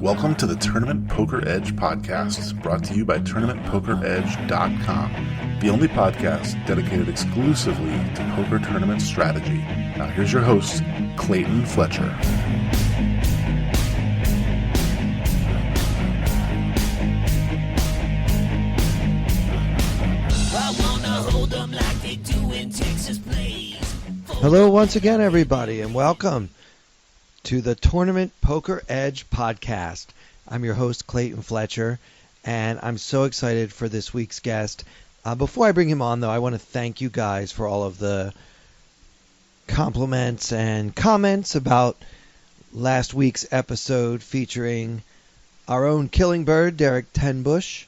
Welcome to the Tournament Poker Edge podcast, brought to you by TournamentPokerEdge.com, the only podcast dedicated exclusively to poker tournament strategy. Now here's your host, Clayton Fletcher. Hello once again, everybody, and welcome to the Tournament Poker Edge podcast. I'm your host, Clayton Fletcher, and I'm so excited for this week's guest. Before I bring him on, though, I want to thank you guys for all of the compliments and comments about last week's episode featuring our own Killing Bird, Derek Tenbush.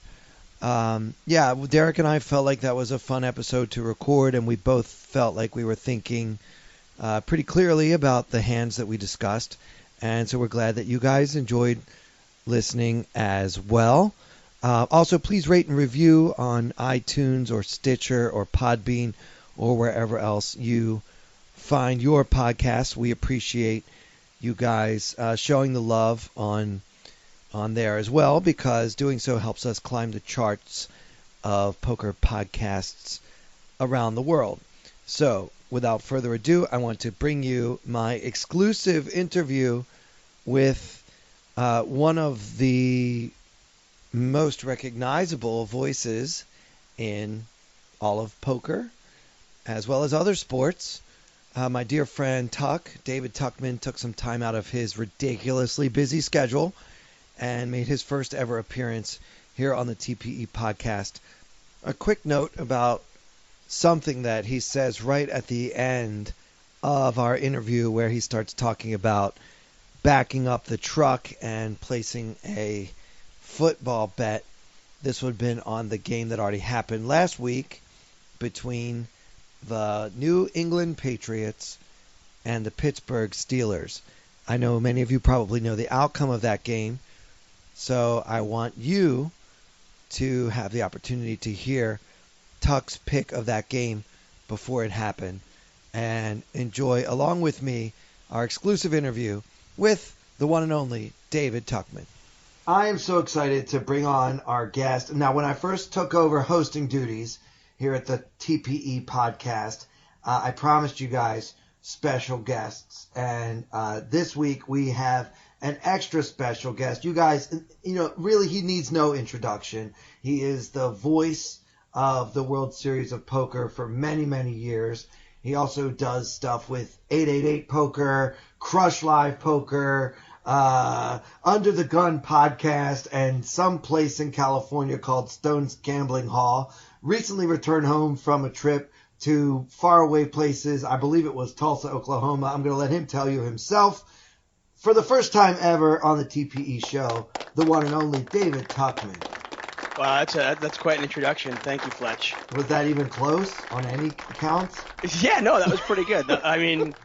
Derek and I felt like that was a fun episode to record, and we both felt like we were thinking pretty clearly about the hands that we discussed, and so we're glad that you guys enjoyed listening as well. Also, please rate and review on iTunes or Stitcher or Podbean or wherever else you find your podcasts. We appreciate you guys showing the love on there as well, because doing so helps us climb the charts of poker podcasts around the world. So, without further ado, I want to bring you my exclusive interview with one of the most recognizable voices in all of poker, as well as other sports. My dear friend David Tuchman, took some time out of his ridiculously busy schedule and made his first ever appearance here on the TPE podcast. A quick note about something that he says right at the end of our interview, where he starts talking about backing up the truck and placing a football bet. This would have been on the game that already happened last week between the New England Patriots and the Pittsburgh Steelers. I know many of you probably know the outcome of that game, so I want you to have the opportunity to hear Tuck's pick of that game before it happened, and enjoy, along with me, our exclusive interview with the one and only David Tuchman. I am so excited to bring on our guest. Now, when I first took over hosting duties here at the TPE podcast, I promised you guys special guests, and this week we have an extra special guest. You guys, really, he needs no introduction. He is the voice of the World Series of Poker for many, many years. He also does stuff with 888 Poker, Crush Live Poker, Under the Gun podcast, and some place in California called Stone's Gambling Hall. Recently returned home from a trip to faraway places. I believe it was Tulsa, Oklahoma. I'm going to let him tell you himself. For the first time ever on the TPE show, the one and only David Tuchman. Wow, that's quite an introduction. Thank you, Fletch. Was that even close on any counts? Yeah, no, that was pretty good. I mean,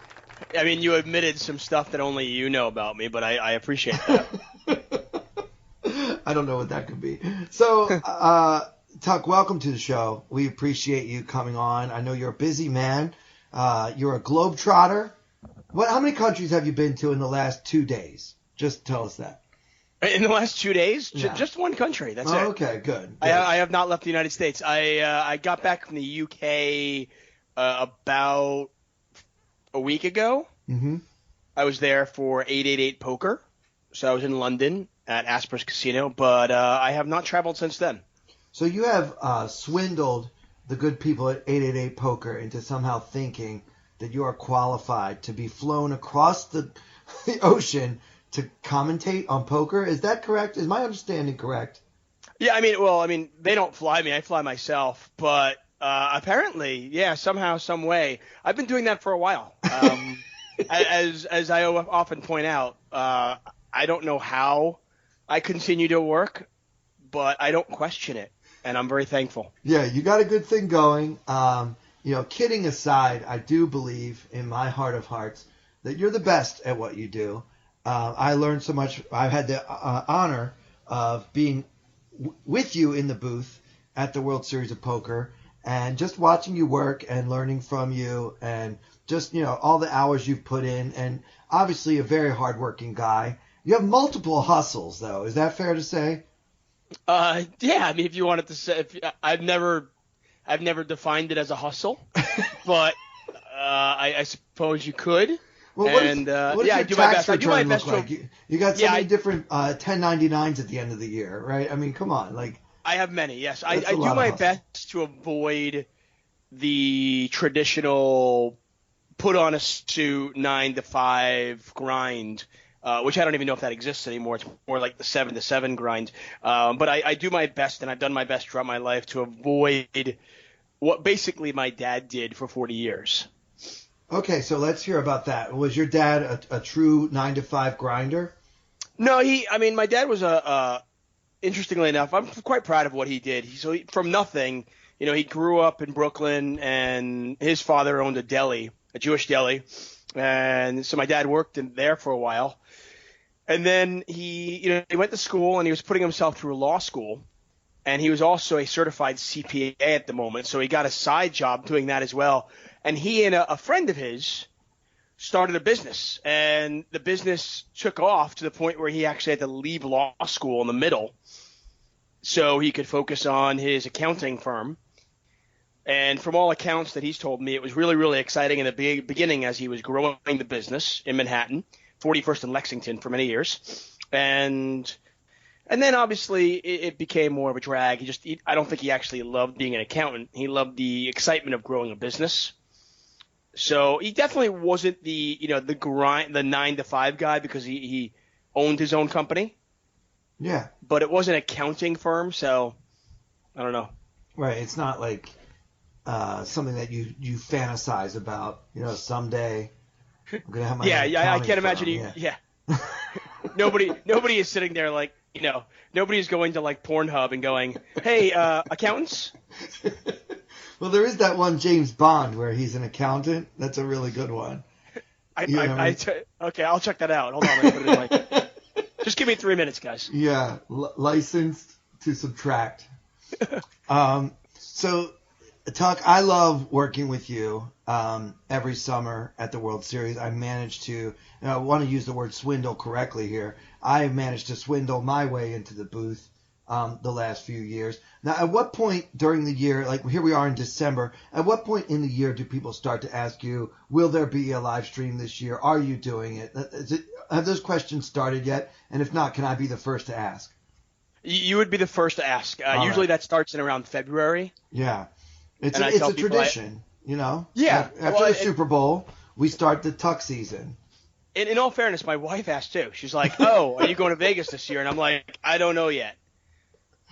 you admitted some stuff that only you know about me, but I appreciate that. I don't know what that could be. So, Tuck, welcome to the show. We appreciate you coming on. I know you're a busy man. You're a globetrotter. How many countries have you been to in the last 2 days? Just tell us that. In the last 2 days? Yeah. Just one country. That's it. Okay, good. I have not left the United States. I got back from the UK about a week ago. Mm-hmm. I was there for 888 Poker. So I was in London at Asper's Casino, but I have not traveled since then. So you have swindled the good people at 888 Poker into somehow thinking that you are qualified to be flown across the ocean to commentate on poker. Is that correct? Is my understanding correct? Yeah, I mean, they don't fly me. I fly myself. But apparently, yeah, somehow, some way. I've been doing that for a while. As I often point out, I don't know how I continue to work, but I don't question it, and I'm very thankful. Yeah, you got a good thing going. Kidding aside, I do believe in my heart of hearts that you're the best at what you do. I learned so much. I've had the honor of being with you in the booth at the World Series of Poker, and just watching you work and learning from you, and just, all the hours you've put in, and obviously a very hardworking guy. You have multiple hustles, though. Is that fair to say? Yeah. I mean, if you wanted to say, I've never defined it as a hustle, but I suppose you could. Well, what does I your do my tax best. I do my return best. look like? You got so many different 1099s at the end of the year, right? I mean, come on, like. I have many. Yes, I That's a do lot of my hustle. best to avoid the traditional put on a suit 9 to 5 grind, which I don't even know if that exists anymore. It's more like the 7 to 7 grind. But I do my best, and I've done my best throughout my life to avoid what basically my dad did for 40 years. Okay, so let's hear about that. Was your dad a true 9 to 5 grinder? No, my dad was interestingly enough, I'm quite proud of what he did. From nothing, he grew up in Brooklyn, and his father owned a deli, a Jewish deli. And so my dad worked in there for a while. And then he went to school, and he was putting himself through law school. And he was also a certified CPA at the moment. So he got a side job doing that as well. And he and a friend of his started a business, and the business took off to the point where he actually had to leave law school in the middle so he could focus on his accounting firm. And from all accounts that he's told me, it was really, really exciting in the beginning as he was growing the business in Manhattan, 41st and Lexington for many years. And then obviously it became more of a drag. I don't think he actually loved being an accountant. He loved the excitement of growing a business. So he definitely wasn't the 9 to 5 guy, because he owned his own company. Yeah. But it was an accounting firm, so I don't know. Right. It's not like something that you fantasize about. Someday I'm gonna have my own I can't accounting imagine firm. you. Yeah. Nobody is sitting there like, nobody is going to like Pornhub and going, hey, accountants. Well, there is that one James Bond where he's an accountant. That's a really good one. Okay, I'll check that out. Hold on, let me put it in like. Just give me 3 minutes, guys. Yeah, licensed to subtract. So, Tuck, I love working with you every summer at the World Series. I managed to, and I want to use the word swindle correctly here, I managed to swindle my way into the booth the last few years. Now, at what point during the year, like here we are in December, at what point in the year do people start to ask you, will there be a live stream this year? Are you doing it? Have those questions started yet? And if not, can I be the first to ask? You would be the first to ask. Usually right. That starts in around February. Yeah. It's And a tradition, Yeah. After the Super Bowl, we start the Tuck season. In all fairness, my wife asked too. She's like, oh, are you going to Vegas this year? And I'm like, I don't know yet.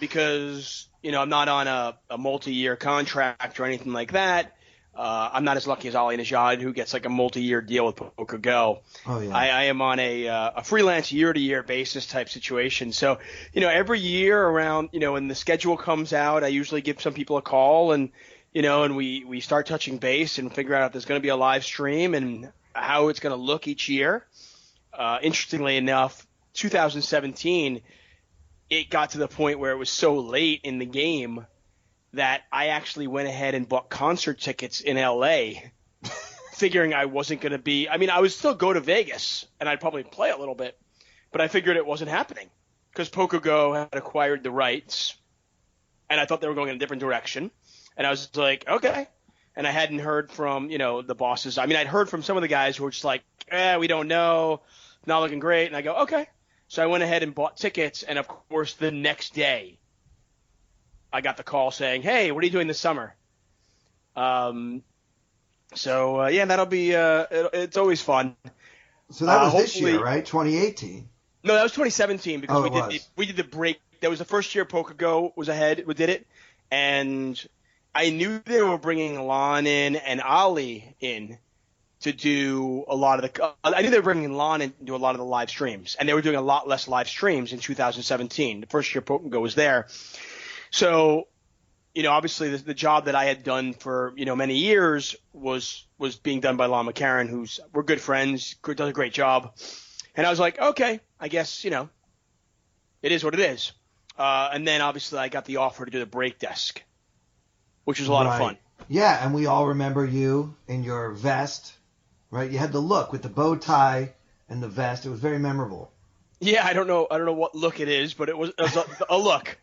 Because, I'm not on a multi-year contract or anything like that. I'm not as lucky as Ali Najad, who gets like a multi-year deal with Poker Go. Oh, yeah. I am on a freelance year-to-year basis type situation. So, every year around, when the schedule comes out, I usually give some people a call, and we start touching base and figure out if there's going to be a live stream and how it's going to look each year. Interestingly enough, 2017, it got to the point where it was so late in the game that I actually went ahead and bought concert tickets in LA, figuring I wasn't going to be – I would still go to Vegas, and I'd probably play a little bit, but I figured it wasn't happening because PokerGo had acquired the rights, and I thought they were going in a different direction. And I was like, okay. And I hadn't heard from, the bosses. I'd heard from some of the guys who were just like, we don't know, not looking great. And I go, okay. So I went ahead and bought tickets, and of course the next day I got the call saying, hey, what are you doing this summer? That'll be it's always fun. So that was this year, right? 2018. No, that was 2017 because we did the break. That was the first year PokerGo was ahead. We did it, and I knew they were bringing Lon in and Ali in to do a lot of the – I knew they were bringing Lon in to do a lot of the live streams, and they were doing a lot less live streams in 2017. The first year PokerGo was there. So, obviously the job that I had done for, many years was being done by Lon McCarran, we're good friends, does a great job. And I was like, okay, I guess, it is what it is. And then obviously I got the offer to do the break desk. which was a lot of fun. Yeah, and we all remember you in your vest, right? You had the look with the bow tie and the vest. It was very memorable. Yeah, I don't know what look it is, but it was a look.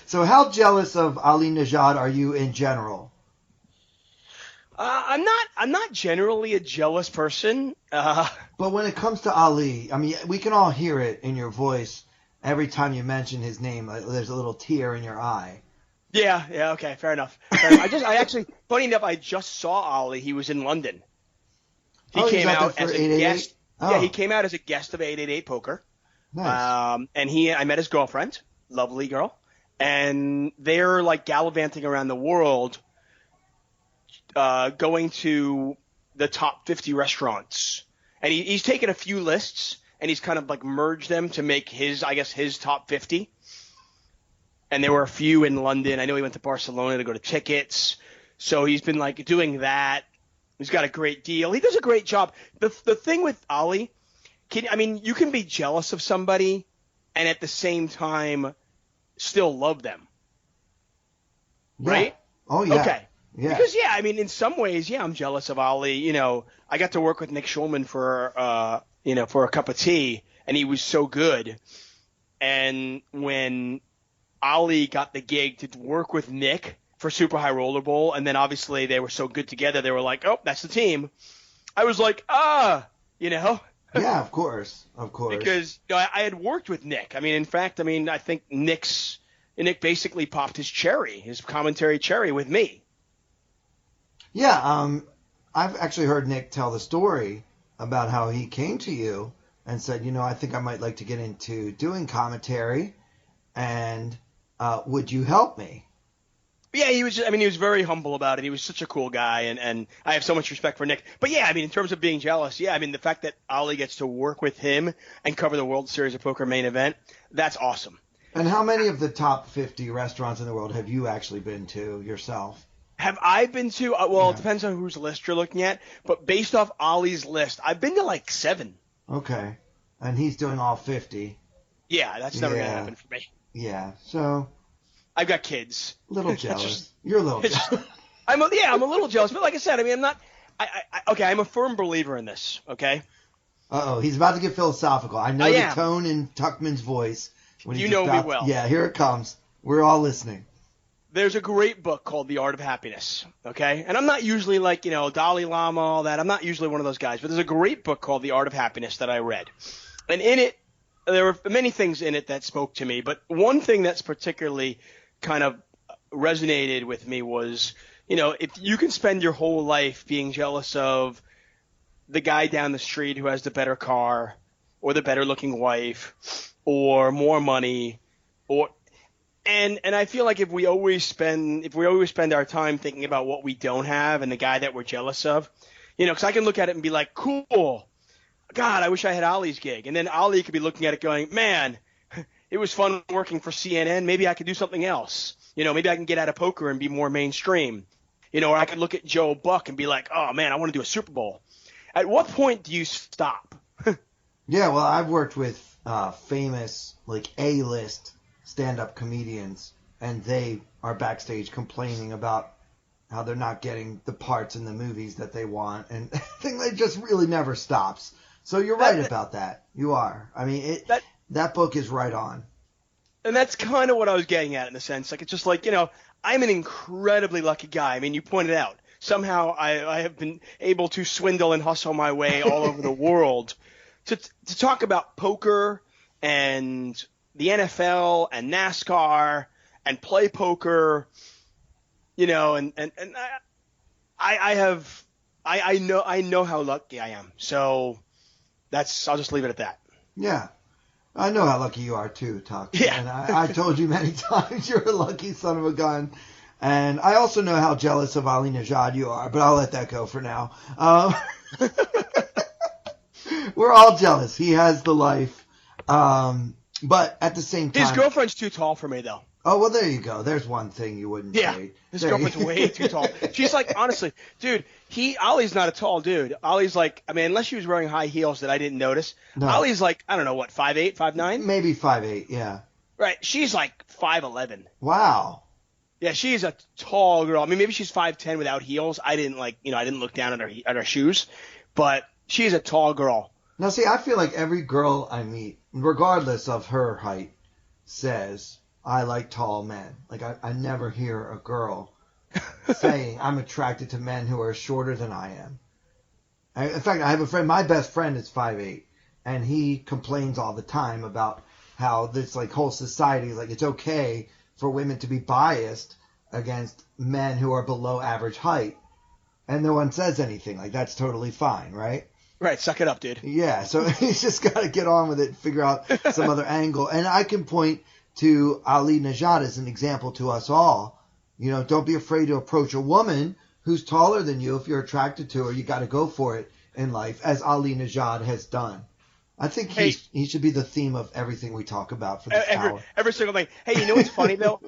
So how jealous of Ali Najad are you in general? I'm not generally a jealous person. But when it comes to Ali, I mean, we can all hear it in your voice every time you mention his name. Like, there's a little tear in your eye. Yeah, okay, fair enough. I actually, funny enough, I just saw Ali. He was in London. He came out as a guest. Oh. Yeah, he came out as a guest of 888 Poker. Nice. And I met his girlfriend, lovely girl, and they're like gallivanting around the world, going to the top 50 restaurants. And he's taken a few lists and he's kind of like merged them to make his top 50. And there were a few in London. I know he went to Barcelona to go to tickets. So he's been like doing that. He's got a great deal. He does a great job. The thing with Ali, you can be jealous of somebody and at the same time still love them. Yeah. Right? Oh, yeah. Okay. Yeah. Because, in some ways, I'm jealous of Ali. You know, I got to work with Nick Schulman for a cup of tea, and he was so good. And when Ali got the gig to work with Nick for Super High Roller Bowl, and then obviously they were so good together, they were like, oh, that's the team. I was like, Yeah, of course. Because I had worked with Nick. In fact, I think Nick basically popped his commentary cherry with me. Yeah, I've actually heard Nick tell the story about how he came to you and said, I think I might like to get into doing commentary, and would you help me? Yeah, he was very humble about it. He was such a cool guy, and I have so much respect for Nick. But yeah, in terms of being jealous, the fact that Ali gets to work with him and cover the World Series of Poker main event, that's awesome. And how many of the top 50 restaurants in the world have you actually been to yourself? Have I been to? It depends on whose list you're looking at. But based off Ali's list, I've been to like 7. Okay. And he's doing all 50. Yeah, that's never going to happen for me. Yeah, so... I've got kids. Little jealous. You're a little jealous. I'm a little jealous. But like I said, I'm not... I'm a firm believer in this, okay? Uh-oh, he's about to get philosophical. I know the tone in Tuchman's voice. When you know me well. Yeah, here it comes. We're all listening. There's a great book called The Art of Happiness, okay? And I'm not usually like, Dalai Lama, all that. I'm not usually one of those guys. But there's a great book called The Art of Happiness that I read. And in it, there were many things in it that spoke to me. But one thing that's particularly kind of resonated with me was, if you can spend your whole life being jealous of the guy down the street who has the better car or the better looking wife or more money and I feel like if we always spend our time thinking about what we don't have and the guy that we're jealous of, because I can look at it and be like, cool, God, I wish I had Ali's gig. And then Ali could be looking at it going, man, it was fun working for CNN. Maybe I could do something else. Maybe I can get out of poker and be more mainstream. Or I could look at Joe Buck and be like, oh, man, I want to do a Super Bowl. At what point do you stop? Yeah, well, I've worked with famous, like, A-list stand-up comedians, and they are backstage complaining about how they're not getting the parts in the movies that they want, and I think it just really never stops. So you're right about that. You are. That book is right on. And that's kind of what I was getting at in a sense. Like, it's just like, I'm an incredibly lucky guy. You pointed out. Somehow I have been able to swindle and hustle my way all over the world to talk about poker and the NFL and NASCAR and play poker, and I know how lucky I am. So I'll just leave it at that. Yeah. I know how lucky you are too, Tuck. Yeah. And I told you many times you're a lucky son of a gun. And I also know how jealous of Ali Najad you are, but I'll let that go for now. We're all jealous. He has the life. But at the same time... His girlfriend's too tall for me, though. Oh, well, there you go. There's one thing you wouldn't say. His girlfriend's way too tall. She's like, honestly, dude, Ali's not a tall dude. Ali's like, unless she was wearing high heels that I didn't notice. No. Ali's like, I don't know, what, 5'8", 5'9"? Maybe 5'8", yeah. Right. She's like 5'11". Wow. Yeah, she is a tall girl. I mean, maybe she's 5'10" without heels. I didn't look down at her shoes, but she's a tall girl. Now, see, I feel like every girl I meet, regardless of her height, says, I like tall men. Like, I never hear a girl saying, I'm attracted to men who are shorter than I am. In fact, I have a friend, my best friend is 5'8", and he complains all the time about how this, like, whole society, like, it's okay for women to be biased against men who are below average height. And no one says anything. Like, that's totally fine, right? Right, suck it up, dude. Yeah, so he's just got to get on with it and figure out some other angle. And I can point to Ali Najad as an example to us all. You know, don't be afraid to approach a woman who's taller than you. If you're attracted to her, you got to go for it in life, as Ali Najad has done. I think he should be the theme of everything we talk about for this hour. Every single thing. Hey, you know what's funny, though?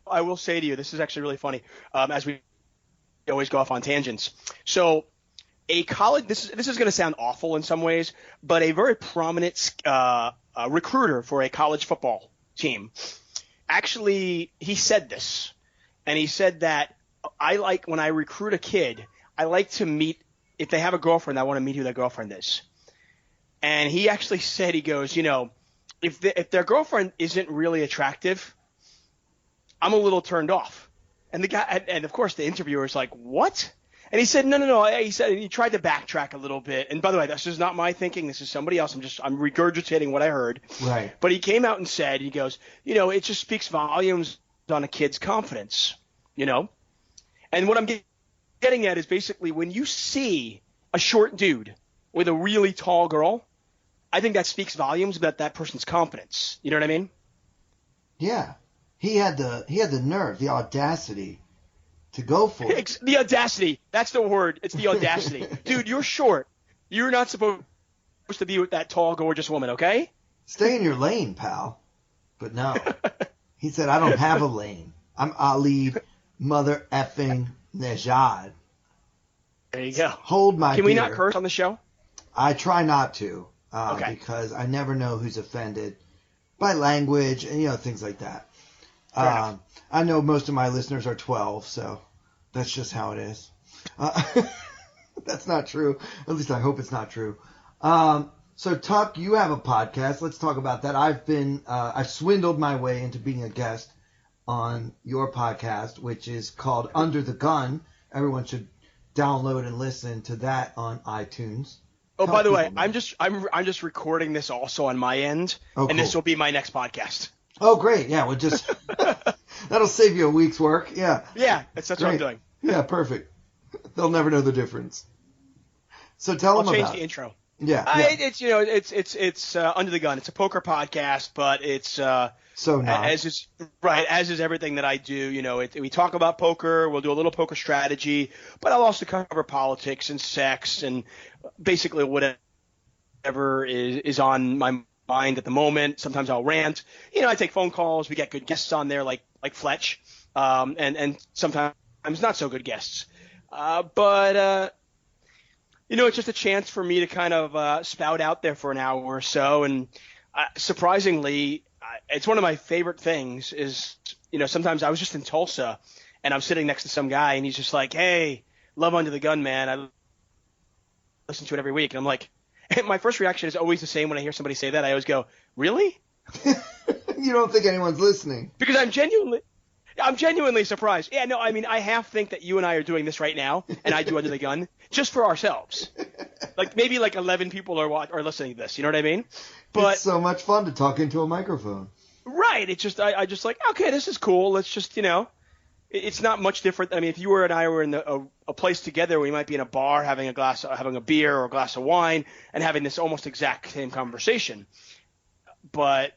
I will say to you, this is actually really funny, as we always go off on tangents. So a college – this is going to sound awful in some ways, but a very prominent recruiter for a college football team actually – he said this, and he said that when I recruit a kid, I like to meet – if they have a girlfriend, I want to meet who their girlfriend is. And he actually said, he goes, you know, if their girlfriend isn't really attractive, I'm a little turned off. And the guy, and of course the interviewer is like, what? And he said, no. He said, he tried to backtrack a little bit. And by the way, this is not my thinking. This is somebody else. I'm regurgitating what I heard. Right. But he came out and said, he goes, you know, it just speaks volumes on a kid's confidence, you know? And what I'm getting at is basically when you see a short dude with a really tall girl, I think that speaks volumes about that person's confidence. You know what I mean? Yeah. He had the nerve, the audacity to go for it. The audacity. That's the word. It's the audacity. Dude, you're short. You're not supposed to be with that tall, gorgeous woman, okay? Stay in your lane, pal. But no. He said, I don't have a lane. I'm Ali mother effing Najad. There you go. Hold my Can we beer. not curse on the show? I try not to. Okay. Because I never know who's offended by language and, you know, things like that. I know most of my listeners are 12, so that's just how it is. That's not true. At least I hope it's not true. So Tuck, you have a podcast. Let's talk about that. I've swindled my way into being a guest on your podcast, which is called Under the Gun. Everyone should download and listen to that on iTunes. Oh, by the way, I'm just recording this also on my end, and this will be my next podcast. Oh, great! Yeah, we'll just that'll save you a week's work. Yeah. Yeah, that's what I'm doing. Yeah, perfect. They'll never know the difference. So tell them about. I'll change the intro. Yeah. It's Under the Gun. It's a poker podcast, but it's so nice. as is everything that I do. You know, we talk about poker. We'll do a little poker strategy, but I'll also cover politics and sex and basically whatever is on my mind at the moment. Sometimes I'll rant. You know, I take phone calls. We get good guests on there, like Fletch, and sometimes not so good guests. But you know, it's just a chance for me to kind of spout out there for an hour or so. And surprisingly, it's one of my favorite things is, you know, sometimes I was just in Tulsa and I'm sitting next to some guy and he's just like, hey, love Under the Gun, man. I listen to it every week. And I'm like, and my first reaction is always the same when I hear somebody say that. I always go, really? You don't think anyone's listening? Because I'm genuinely surprised. Yeah, no, I mean, I half think that you and I are doing this right now, and I do Under the Gun, just for ourselves. Like, maybe 11 people are listening to this, you know what I mean? But it's so much fun to talk into a microphone. Right. It's just, I just like, okay, this is cool. Let's just, you know, it's not much different. I mean, if you and I were in a place together, we might be in a bar having a beer or a glass of wine and having this almost exact same conversation. But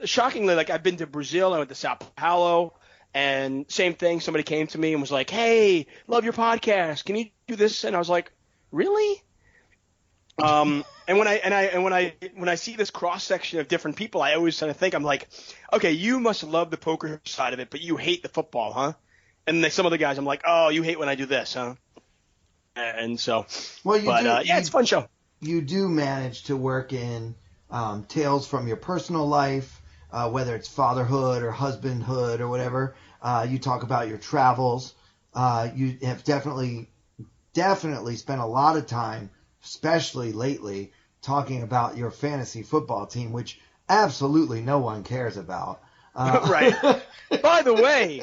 shockingly, like, I've been to Brazil, I went to Sao Paulo, and same thing. Somebody came to me and was like, "Hey, love your podcast. Can you do this?" And I was like, "Really?" And when I see this cross section of different people, I always kind of think, I'm like, "Okay, you must love the poker side of it, but you hate the football, huh?" And then some of the guys, I'm like, "Oh, you hate when I do this, huh?" And so, yeah, it's a fun show. You do manage to work in tales from your personal life, whether it's fatherhood or husbandhood or whatever. You talk about your travels. You have definitely spent a lot of time, especially lately, talking about your fantasy football team, which absolutely no one cares about. Right. By the way,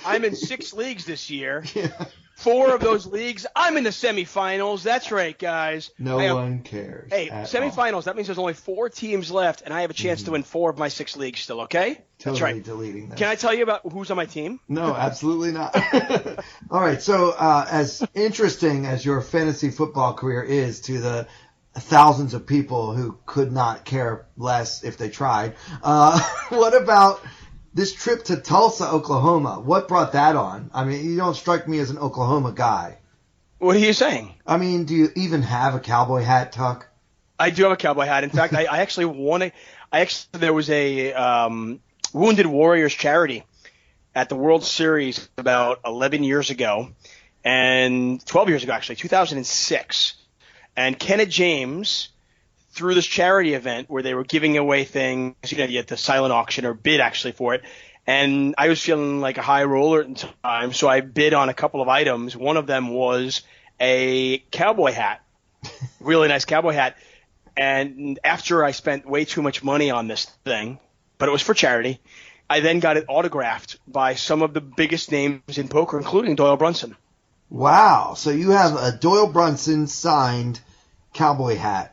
I'm in 6 leagues this year. Yeah. 4 of those leagues, I'm in the semifinals. That's right, guys. No one cares. Hey, at semifinals, all. that means there's only 4 teams left, and I have a chance to win 4 of my 6 leagues still, okay? Totally That's right. deleting this. Can I tell you about who's on my team? No, absolutely not. All right, so as interesting as your fantasy football career is to the thousands of people who could not care less if they tried, what about this trip to Tulsa, Oklahoma? What brought that on? I mean, you don't strike me as an Oklahoma guy. What are you saying? I mean, do you even have a cowboy hat, Tuck? I do have a cowboy hat. In fact, I actually won there was a Wounded Warriors charity at the World Series about 11 years ago, and 12 years ago, actually, 2006. And Kenneth James through this charity event where they were giving away things, you had the silent auction or bid actually for it. And I was feeling like a high roller at the time, so I bid on a couple of items. One of them was a cowboy hat, really nice cowboy hat. And after I spent way too much money on this thing, but it was for charity, I then got it autographed by some of the biggest names in poker, including Doyle Brunson. Wow. So you have a Doyle Brunson signed cowboy hat.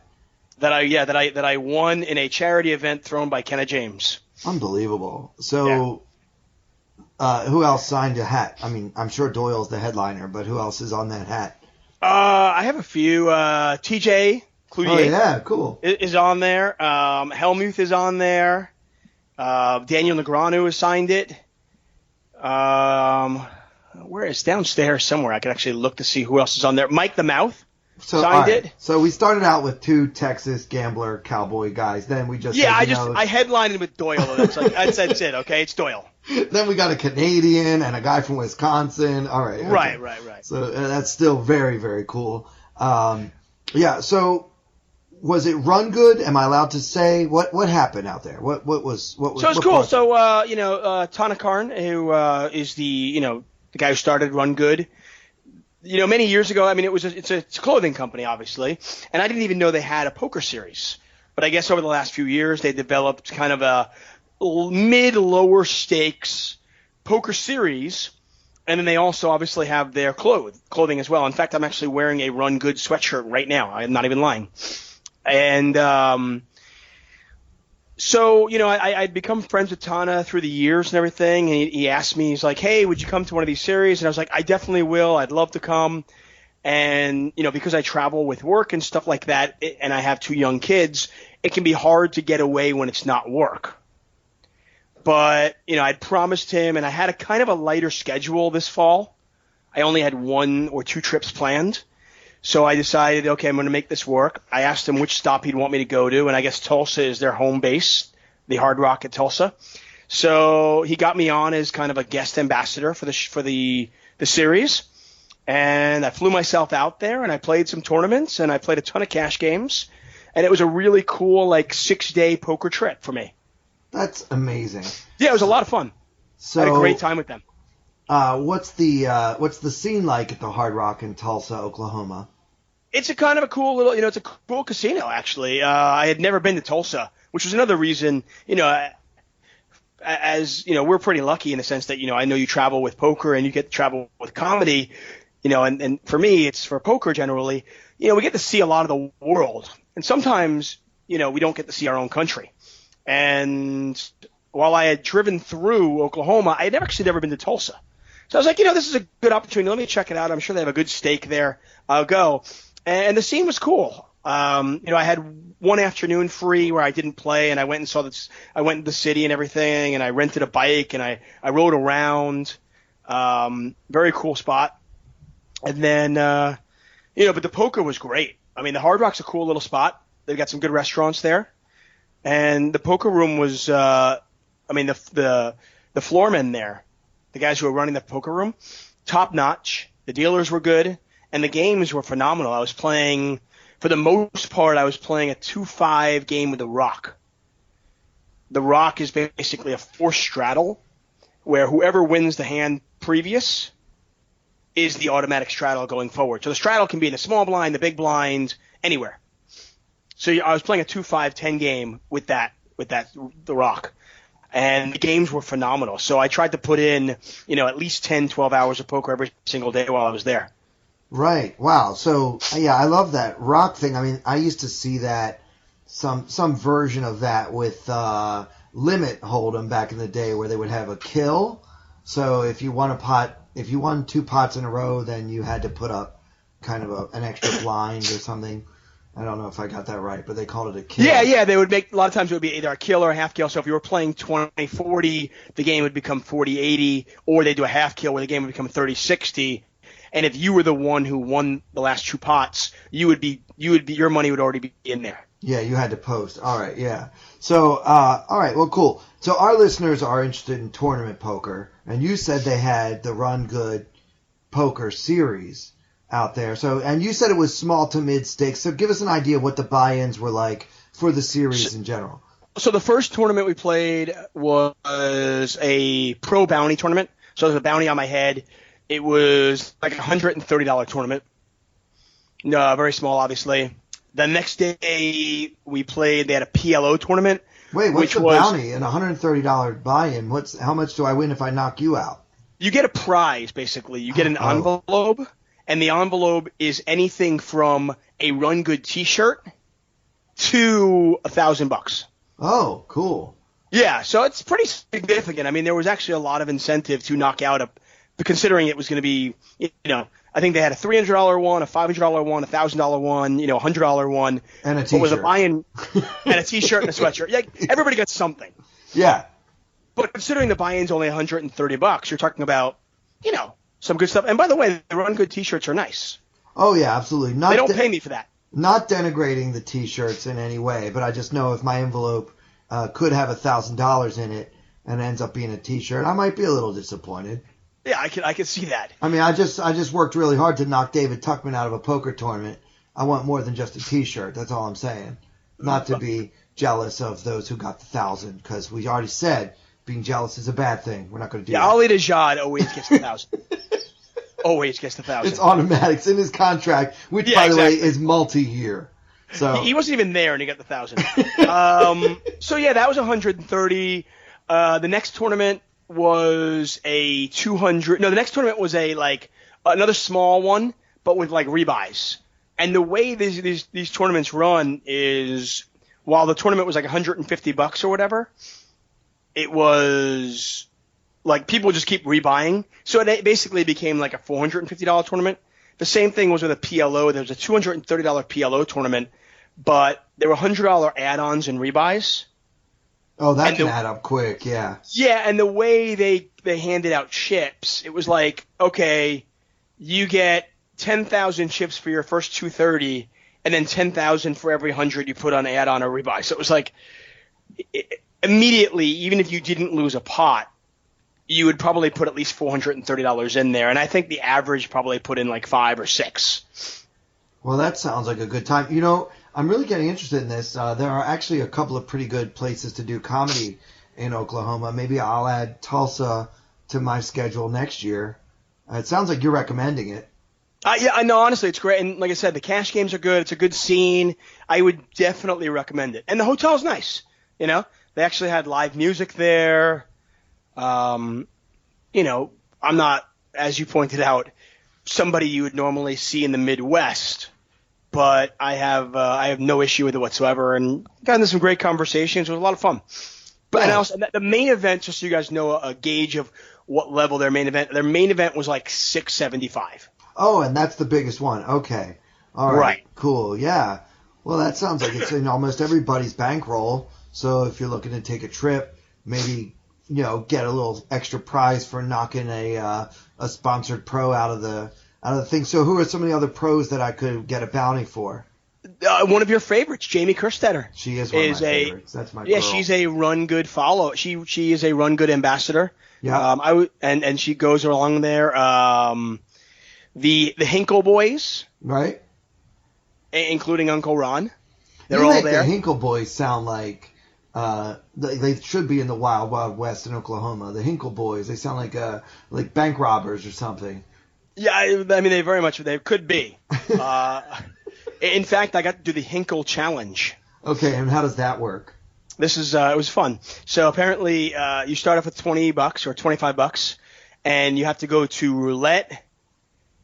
That I won in a charity event thrown by Kenneth James. Unbelievable. So, who else signed a hat? I mean, I'm sure Doyle's the headliner, but who else is on that hat? I have a few. TJ Cloutier. Oh yeah, cool. Is on there. Helmuth is on there. Daniel Negreanu has signed it. Where is downstairs somewhere? I can actually look to see who else is on there. Mike the Mouth. Signed it. So we started out with 2 Texas gambler cowboy guys. Then we just I headlined with Doyle. That's it. Okay, it's Doyle. Then we got a Canadian and a guy from Wisconsin. All right. Okay. Right. So that's still very, very cool. So was it run good? Am I allowed to say what happened out there? What was? So it's cool. So Tana Karn, who is the guy who started Run Good. Many years ago, I mean, it's a clothing company, obviously, and I didn't even know they had a poker series. But I guess over the last few years, they developed kind of a mid-lower stakes poker series, and then they also obviously have their clothing as well. In fact, I'm actually wearing a Run Good sweatshirt right now. I'm not even lying. And so, I'd become friends with Tana through the years and everything, and he asked me, he's like, hey, would you come to one of these series? And I was like, I definitely will. I'd love to come. And, because I travel with work and stuff like that, and I have 2 young kids, it can be hard to get away when it's not work. But, I'd promised him, and I had a kind of a lighter schedule this fall. I only had 1 or 2 trips planned. So I decided, okay, I'm going to make this work. I asked him which stop he'd want me to go to, and I guess Tulsa is their home base, the Hard Rock at Tulsa. So he got me on as kind of a guest ambassador for the series, and I flew myself out there, and I played some tournaments, and I played a ton of cash games, and it was a really cool 6-day poker trip for me. That's amazing. Yeah, it was a lot of fun. So I had a great time with them. What's the scene like at the Hard Rock in Tulsa, Oklahoma? It's a kind of a cool little, it's a cool casino, actually. I had never been to Tulsa, which was another reason, as, we're pretty lucky in the sense that, I know you travel with poker and you get to travel with comedy, and for me, it's for poker generally, we get to see a lot of the world. And sometimes, we don't get to see our own country. And while I had driven through Oklahoma, I had actually never been to Tulsa. So I was like, this is a good opportunity. Let me check it out. I'm sure they have a good steak there. I'll go. And the scene was cool. I had one afternoon free where I didn't play, and I went and saw this. I went to the city and everything, and I rented a bike, and I rode around. Very cool spot. And then, but the poker was great. I mean, the Hard Rock's a cool little spot. They've got some good restaurants there. And the poker room was, the floormen there, the guys who were running the poker room, top notch. The dealers were good, and the games were phenomenal. I was playing, for the most part, a 2-5 game with the Rock. The Rock is basically a forced straddle where whoever wins the hand previous is the automatic straddle going forward. So the straddle can be in the small blind, the big blind, anywhere. So I was playing a 2-5-10 game with the rock, and the games were phenomenal. So I tried to put in, at least 10, 12 hours of poker every single day while I was there. Right. Wow. So yeah, I love that rock thing. I mean, I used to see that some version of that with limit hold'em back in the day, where they would have a kill. So if you won two pots in a row, then you had to put up kind of an extra blind or something. I don't know if I got that right, but they called it a kill. Yeah. They would make, a lot of times it would be either a kill or a half kill. So if you were playing 20-40, the game would become 40-80, or they do a half kill where the game would become 30-60. And if you were the one who won the last two pots, your money would already be in there. Yeah, you had to post. All right, yeah. So, all right, well, cool. So our listeners are interested in tournament poker, and you said they had the Run Good Poker series out there. So, and you said it was small to mid stakes. So give us an idea of what the buy-ins were like for the series in general. So the first tournament we played was a pro bounty tournament. So there was a bounty on my head. It was like a $130 tournament. No, very small, obviously. The next day we played, they had a PLO tournament. Wait, what's the bounty and $130 buy-in? How much do I win if I knock you out? You get a prize, basically. You get an envelope, and the envelope is anything from a Run Good T-shirt to $1,000. Oh, cool. Yeah, so it's pretty significant. I mean, there was actually a lot of incentive to knock out considering it was going to be, I think they had a $300 one, a $500 one, a $1,000 one, a $100 one. And a T-shirt. But was a buy-in and a T-shirt and a sweatshirt. Yeah, everybody got something. Yeah. But considering the buy-in's only $130, you're talking about, some good stuff. And by the way, the Run Good T-shirts are nice. Oh, yeah, absolutely. They don't pay me for that. Not denigrating the T-shirts in any way, but I just know if my envelope could have $1,000 in it and ends up being a T-shirt, I might be a little disappointed. Yeah, I can see that. I mean, I just worked really hard to knock David Tuchman out of a poker tournament. I want more than just a T-shirt. That's all I'm saying. Not to be jealous of those who got the 1,000, because we already said being jealous is a bad thing. We're not going to do that. Yeah, Ali Dajad always gets the 1,000. Always gets the 1,000. It's automatic. It's in his contract, which, by the way, is multi-year. So he wasn't even there, and he got the 1,000. So yeah, that was 130. The next tournament was a 200. No, the next tournament was another small one, but with rebuys. And the way these tournaments run is, while the tournament was like $150 or whatever, it was people just keep rebuying. So it basically became like a $450 tournament. The same thing was with a PLO. There was a $230 PLO tournament, but there were $100 add-ons and rebuys. Oh, that can add up quick, yeah. Yeah, and the way they handed out chips, it was like, okay, you get 10,000 chips for your first 230, and then 10,000 for every 100 you put on add-on or rebuy. So it was like, immediately, even if you didn't lose a pot, you would probably put at least $430 in there. And I think the average probably put in like 5 or 6. Well, that sounds like a good time. I'm really getting interested in this. There are actually a couple of pretty good places to do comedy in Oklahoma. Maybe I'll add Tulsa to my schedule next year. It sounds like you're recommending it. Yeah, I know. Honestly, it's great. And like I said, the cash games are good. It's a good scene. I would definitely recommend it. And the hotel's nice. They actually had live music there. I'm not, as you pointed out, somebody you would normally see in the Midwest. But I have no issue with it whatsoever, and got into some great conversations. It was a lot of fun. But and also the main event, just so you guys know a gauge of what level their main event was like 675. Oh, and that's the biggest one. Okay, all right, cool, yeah. Well, that sounds like it's in almost everybody's bankroll. So if you're looking to take a trip, maybe get a little extra prize for knocking a sponsored pro out of the thing. So who are some of the other pros that I could get a bounty for? One of your favorites, Jamie Kerstetter. She is one of my favorites. That's my girl. Yeah, she's a Run Good follow. She is a Run Good ambassador. Yeah. And she goes along there. The Hinkle boys, right, including Uncle Ron. They're all there. The Hinkle boys sound like They should be in the Wild Wild West in Oklahoma. The Hinkle Boys. They sound like bank robbers or something. Yeah, I mean, they could be. In fact, I got to do the Hinkle Challenge. Okay, and how does that work? This is it was fun. So apparently, you start off with $20 or $25, and you have to go to roulette.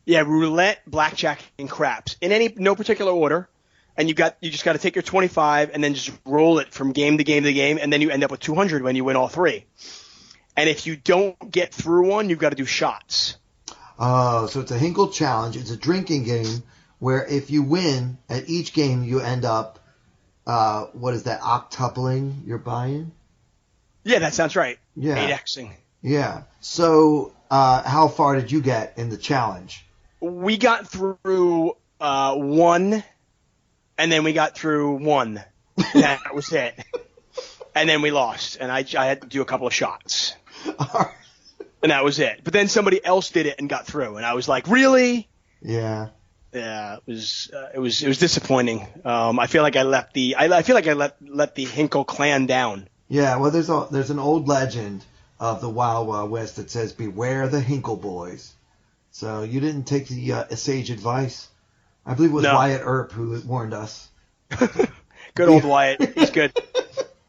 Yeah, roulette, blackjack, and craps in no particular order. And you just got to take your 25 and then just roll it from game to game to game, and then you end up with 200 when you win all three. And if you don't get through one, you've got to do shots. Oh, so it's a Hinkle Challenge. It's a drinking game where if you win at each game, you end up, what is that, octupling your buy-in? Yeah, that sounds right. Yeah. 8Xing. Yeah. So how far did you get in the challenge? We got through one, and then we got through one. That was it. And then we lost, and I had to do a couple of shots. And that was it. But then somebody else did it and got through, and I was like, "Really?" Yeah. Yeah, it was disappointing. I feel like I let the Hinkle clan down. Yeah, well, there's an old legend of the Wild Wild West that says, "Beware the Hinkle Boys." So you didn't take the sage advice. I believe it was Wyatt Earp who warned us. Good old Wyatt. He's good.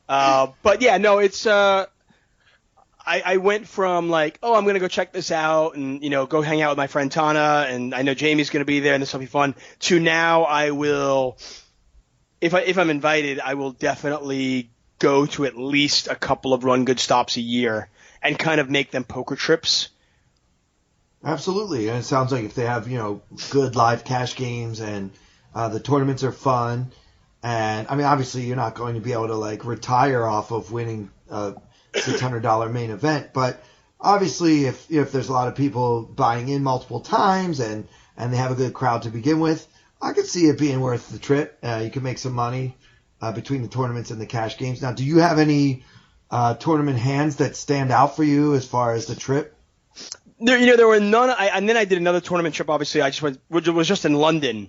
But yeah, no, it's I went from like, oh, I'm going to go check this out and, go hang out with my friend Tana, and I know Jamie's going to be there and this will be fun, to now I will, if I'm invited, I will definitely go to at least a couple of run good stops a year and kind of make them poker trips. Absolutely. And it sounds like if they have, good live cash games and the tournaments are fun. And, I mean, obviously you're not going to be able to, retire off of winning $600 main event. But obviously if there's a lot of people buying in multiple times and they have a good crowd to begin with, I could see it being worth the trip. You can make some money between the tournaments and the cash games. Now, do you have any tournament hands that stand out for you as far as the trip? There were none. And then I did another tournament trip. Obviously, I just went, which was just in London,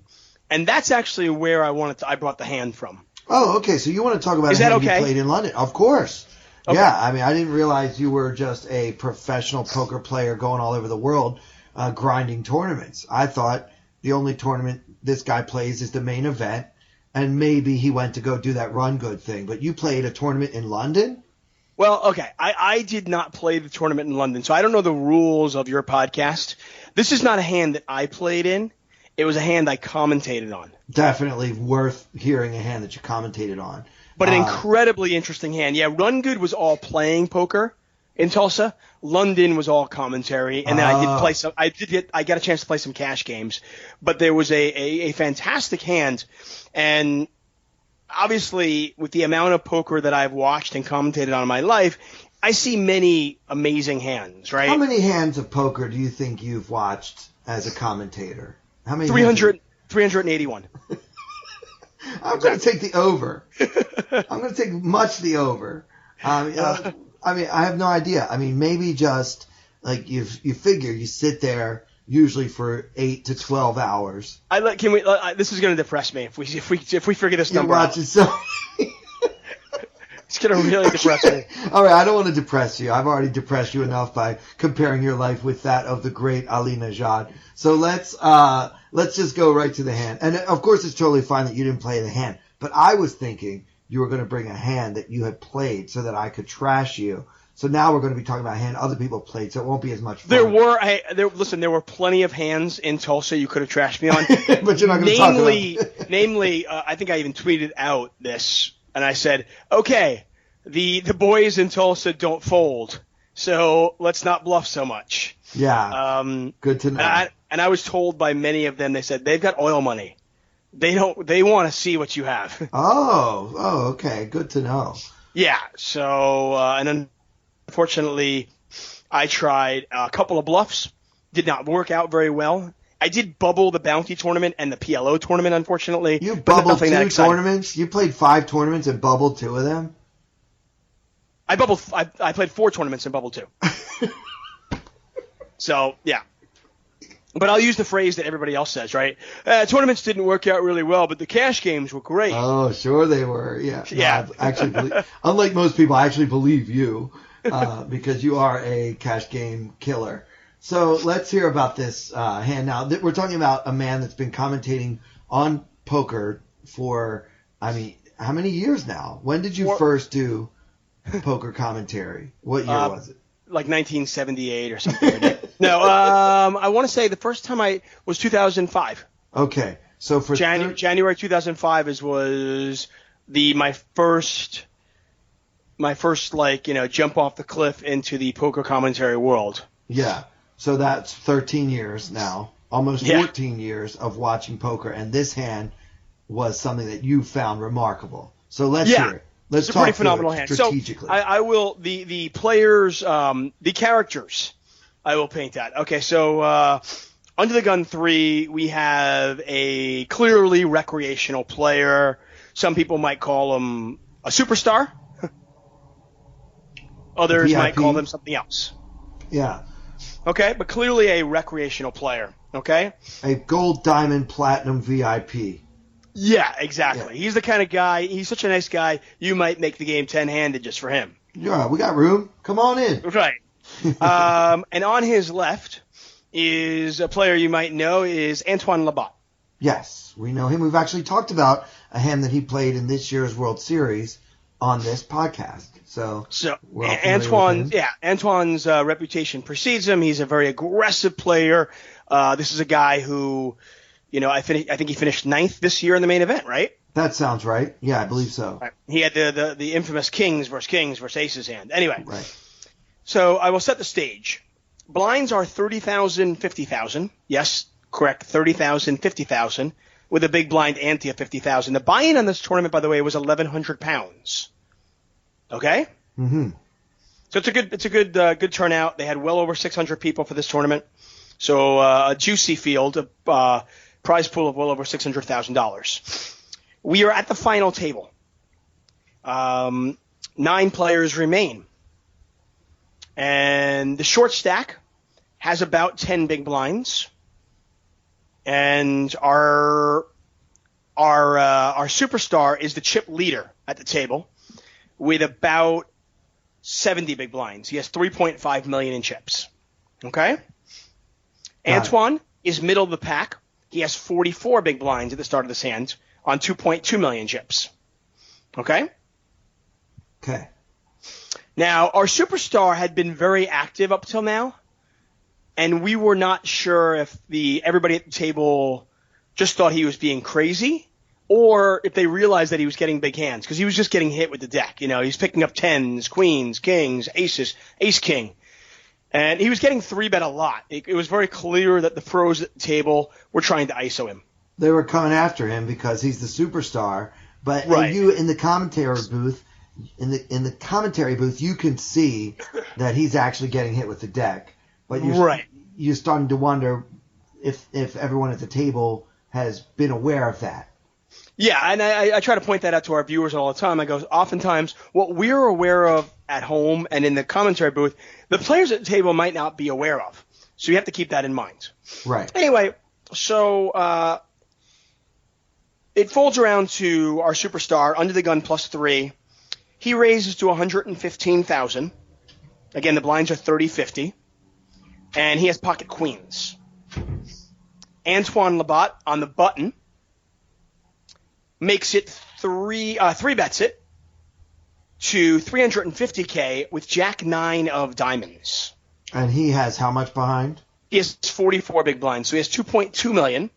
and that's actually where I brought the hand from. Oh, okay. So you want to talk about a hand you played in London? Of course. Okay. Yeah. I mean, I didn't realize you were just a professional poker player going all over the world, grinding tournaments. I thought the only tournament this guy plays is the main event, and maybe he went to go do that run good thing. But you played a tournament in London? Well, okay, I did not play the tournament in London, so I don't know the rules of your podcast. This is not a hand that I played in. It was a hand I commentated on. Definitely worth hearing a hand that you commentated on. But an incredibly interesting hand. Yeah, Run Good was all playing poker in Tulsa. London was all commentary, and then I did play some. I got a chance to play some cash games, but there was a fantastic hand, and obviously, with the amount of poker that I've watched and commentated on in my life, I see many amazing hands, right? How many hands of poker do you think you've watched as a commentator? How many? 381. I'm going to take the over. I'm going to take much the over. I mean, I have no idea. I mean, maybe just like you figure you sit there usually for 8 to 12 hours. This is going to depress me if we figure this number out. It's going to really depress me. All right, I don't want to depress you. I've already depressed you enough by comparing your life with that of the great Ali Najad. So let's just go right to the hand. And of course, it's totally fine that you didn't play the hand. But I was thinking you were going to bring a hand that you had played so that I could trash you. So now we're going to be talking about a hand other people played, so it won't be as much fun. There were plenty of hands in Tulsa you could have trashed me on. But you're not going to talk about it. Namely, I think I even tweeted out this, and I said, okay, the boys in Tulsa don't fold, so let's not bluff so much. Yeah, good to know. And I was told by many of them, they said, they've got oil money. They want to see what you have. Oh, okay, good to know. Yeah, so, and then unfortunately, I tried a couple of bluffs, did not work out very well. I did bubble the Bounty tournament and the PLO tournament, unfortunately. You bubbled 2 tournaments? You played 5 tournaments and bubbled 2 of them? I played 4 tournaments and bubbled 2. So, yeah. But I'll use the phrase that everybody else says, right? Tournaments didn't work out really well, but the cash games were great. Oh, sure they were. Yeah. Yeah. No, I actually unlike most people, I actually believe you because you are a cash game killer. So let's hear about this hand now. We're talking about a man that's been commentating on poker for, I mean, how many years now? When did you first do poker commentary? What year was it? Like 1978 or something like that. No, I want to say the first time was 2005. Okay, so for January 2005 was my first jump off the cliff into the poker commentary world. Yeah, so that's 13 years now, almost 14 years of watching poker, and this hand was something that you found remarkable. So let's hear it. Let's talk pretty phenomenal hand. Strategically. So I will the players, the characters, I will paint that. Okay, so under the gun 3, we have a clearly recreational player. Some people might call him a superstar. Others might call them something else. Yeah. Okay, but clearly a recreational player. Okay. A gold, diamond, platinum VIP. Yeah, exactly. Yeah. He's the kind of guy, he's such a nice guy, you might make the game 10-handed just for him. Yeah, we got room. Come on in. Right. And on his left is a player you might know is Antoine Labat. Yes, we know him. We've actually talked about a hand that he played in this year's World Series on this podcast. So Antoine's reputation precedes him. He's a very aggressive player. This is a guy who, I think he finished 9th this year in the main event, right? That sounds right. Yeah, I believe so. Right. He had the infamous kings versus aces hand. Anyway, right. So I will set the stage. Blinds are 30,000, 50,000. Yes, correct. 30,000, 50,000 with a big blind ante of 50,000. The buy-in on this tournament, by the way, was 1,100 pounds. Okay. Mm-hmm. So it's a good turnout. They had well over 600 people for this tournament. So a juicy field, a prize pool of well over $600,000. We are at the final table. 9 players remain. And the short stack has about 10 big blinds. And our superstar is the chip leader at the table with about 70 big blinds. He has 3.5 million in chips. Okay? Antoine is middle of the pack. He has 44 big blinds at the start of this hand on 2.2 million chips. Okay? Okay. Now, our superstar had been very active up till now, and we were not sure if everybody at the table just thought he was being crazy or if they realized that he was getting big hands because he was just getting hit with the deck. He's picking up 10s, queens, kings, aces, ace-king. And he was getting 3-bet a lot. It was very clear that the pros at the table were trying to ISO him. They were coming after him because he's the superstar. But right. You in the commentary booth, you can see that he's actually getting hit with the deck. But you're starting to wonder if everyone at the table has been aware of that. Yeah, and I try to point that out to our viewers all the time. I go, oftentimes, what we're aware of at home and in the commentary booth, the players at the table might not be aware of. So you have to keep that in mind. Right. Anyway, so it folds around to our superstar, under the gun +3. He raises to 115,000. Again, the blinds are 30-50. And he has pocket queens. Antoine Labat on the button makes it 3-bets it to 350K with Jack 9 of diamonds. And he has how much behind? He has 44 big blinds, so he has 2.2 million.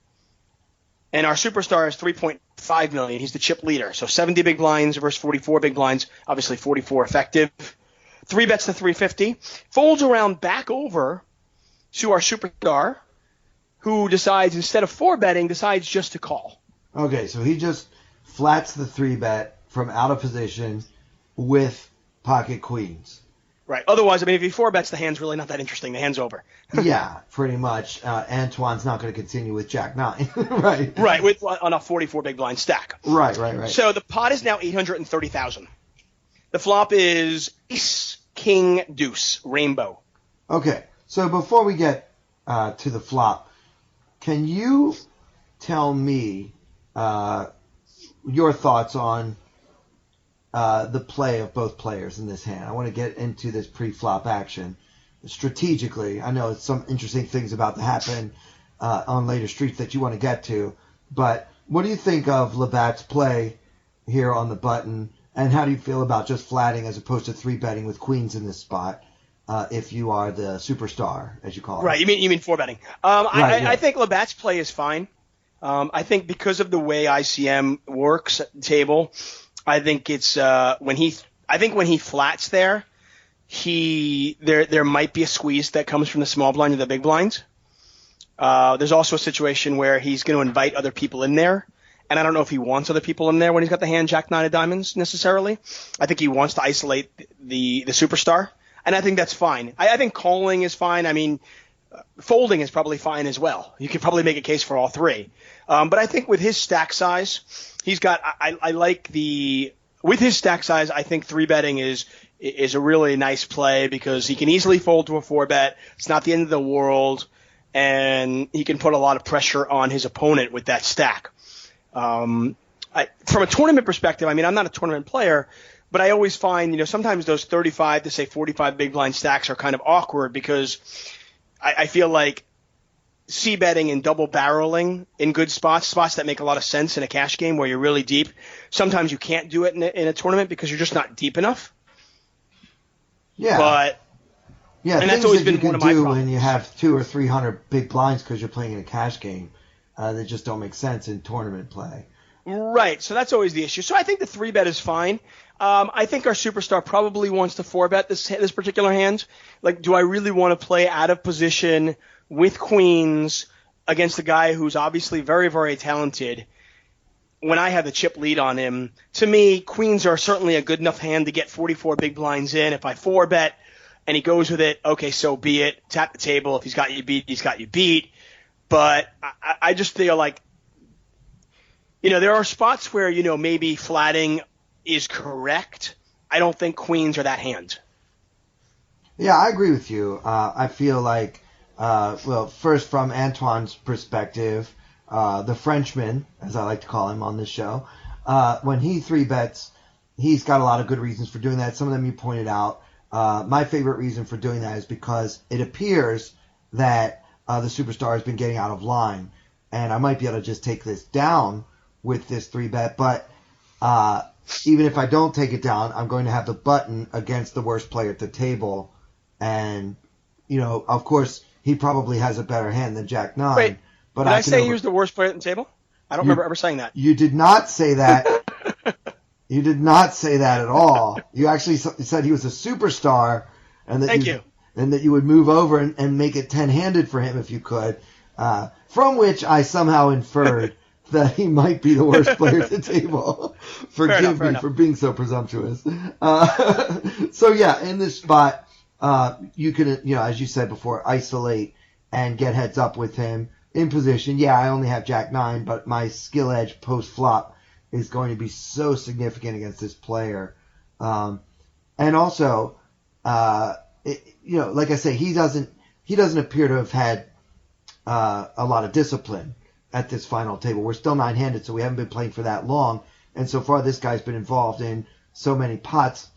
And our superstar is 3.5 million. He's the chip leader. So 70 big blinds versus 44 big blinds. Obviously 44 effective. 3 bets to 350. Folds around back over to our superstar, who decides, instead of 4-betting, decides just to call. Okay, so he just flats the 3-bet from out of position with pocket queens. Right. Otherwise, if he 4-bets, the hand's really not that interesting. The hand's over. Yeah, pretty much. Antoine's not going to continue with Jack 9. Right. Right, on a 44 big blind stack. Right. So the pot is now 830,000. The flop is Ace, King, Deuce, Rainbow. Okay, so before we get to the flop, can you tell me your thoughts on the play of both players in this hand? I want to get into this pre-flop action strategically. I know some interesting things about to happen on later streets that you want to get to, but what do you think of Labatt's play here on the button, and how do you feel about just flatting as opposed to 3-betting with queens in this spot if you are the superstar, as you call it? Right, you mean 4-betting. I think Labatt's play is fine. I think because of the way ICM works at the table, I think it's when he flats there, there might be a squeeze that comes from the small blind to the big blinds. There's also a situation where he's going to invite other people in there, and I don't know if he wants other people in there when he's got the hand Jack 9 of diamonds necessarily. I think he wants to isolate the superstar, and I think that's fine. I think calling is fine. I mean, folding is probably fine as well. You could probably make a case for all three. But I think with his stack size, with his stack size, I think 3-betting is a really nice play because he can easily fold to a 4-bet. It's not the end of the world, and he can put a lot of pressure on his opponent with that stack. From a tournament perspective, I mean, I'm not a tournament player, but I always find, sometimes those 35 to say 45 big blind stacks are kind of awkward because I feel like c-betting and double barreling in good spots that make a lot of sense in a cash game where you're really deep. Sometimes you can't do it in a tournament because you're just not deep enough. Yeah. And that's always been one of my problems. When you have 200 or 300 big blinds because you're playing in a cash game, that just don't make sense in tournament play. Right. So that's always the issue. So I think the 3-bet is fine. I think our superstar probably wants to 4-bet this particular hand. Like, do I really want to play out of position with queens against a guy who's obviously very, very talented when I have the chip lead on him? To me, queens are certainly a good enough hand to get 44 big blinds in. If I 4-bet and he goes with it, okay, so be it. Tap the table. If he's got you beat, he's got you beat. But I just feel like, there are spots where, maybe flatting is correct. I don't think queens are that hand. Yeah, I agree with you. I feel like, first from Antoine's perspective, the Frenchman, as I like to call him on this show, when he 3-bets, he's got a lot of good reasons for doing that. Some of them you pointed out. My favorite reason for doing that is because it appears that the superstar has been getting out of line, and I might be able to just take this down with this 3-bet, but even if I don't take it down, I'm going to have the button against the worst player at the table, and, of course, he probably has a better hand than Jack 9. Wait, but did I say he was the worst player at the table? I don't remember ever saying that. You did not say that. You did not say that at all. You actually said he was a superstar, and that and that you would move over and make it 10-handed for him if you could, from which I somehow inferred that he might be the worst player at the table. Forgive me for being so presumptuous. So yeah, in this spot, you can, as you said before, isolate and get heads up with him in position. Yeah, I only have Jack 9, but my skill edge post flop is going to be so significant against this player. And also, like I say, he doesn't appear to have had a lot of discipline at this final table. We're still 9-handed, so we haven't been playing for that long. And so far, this guy's been involved in so many pots.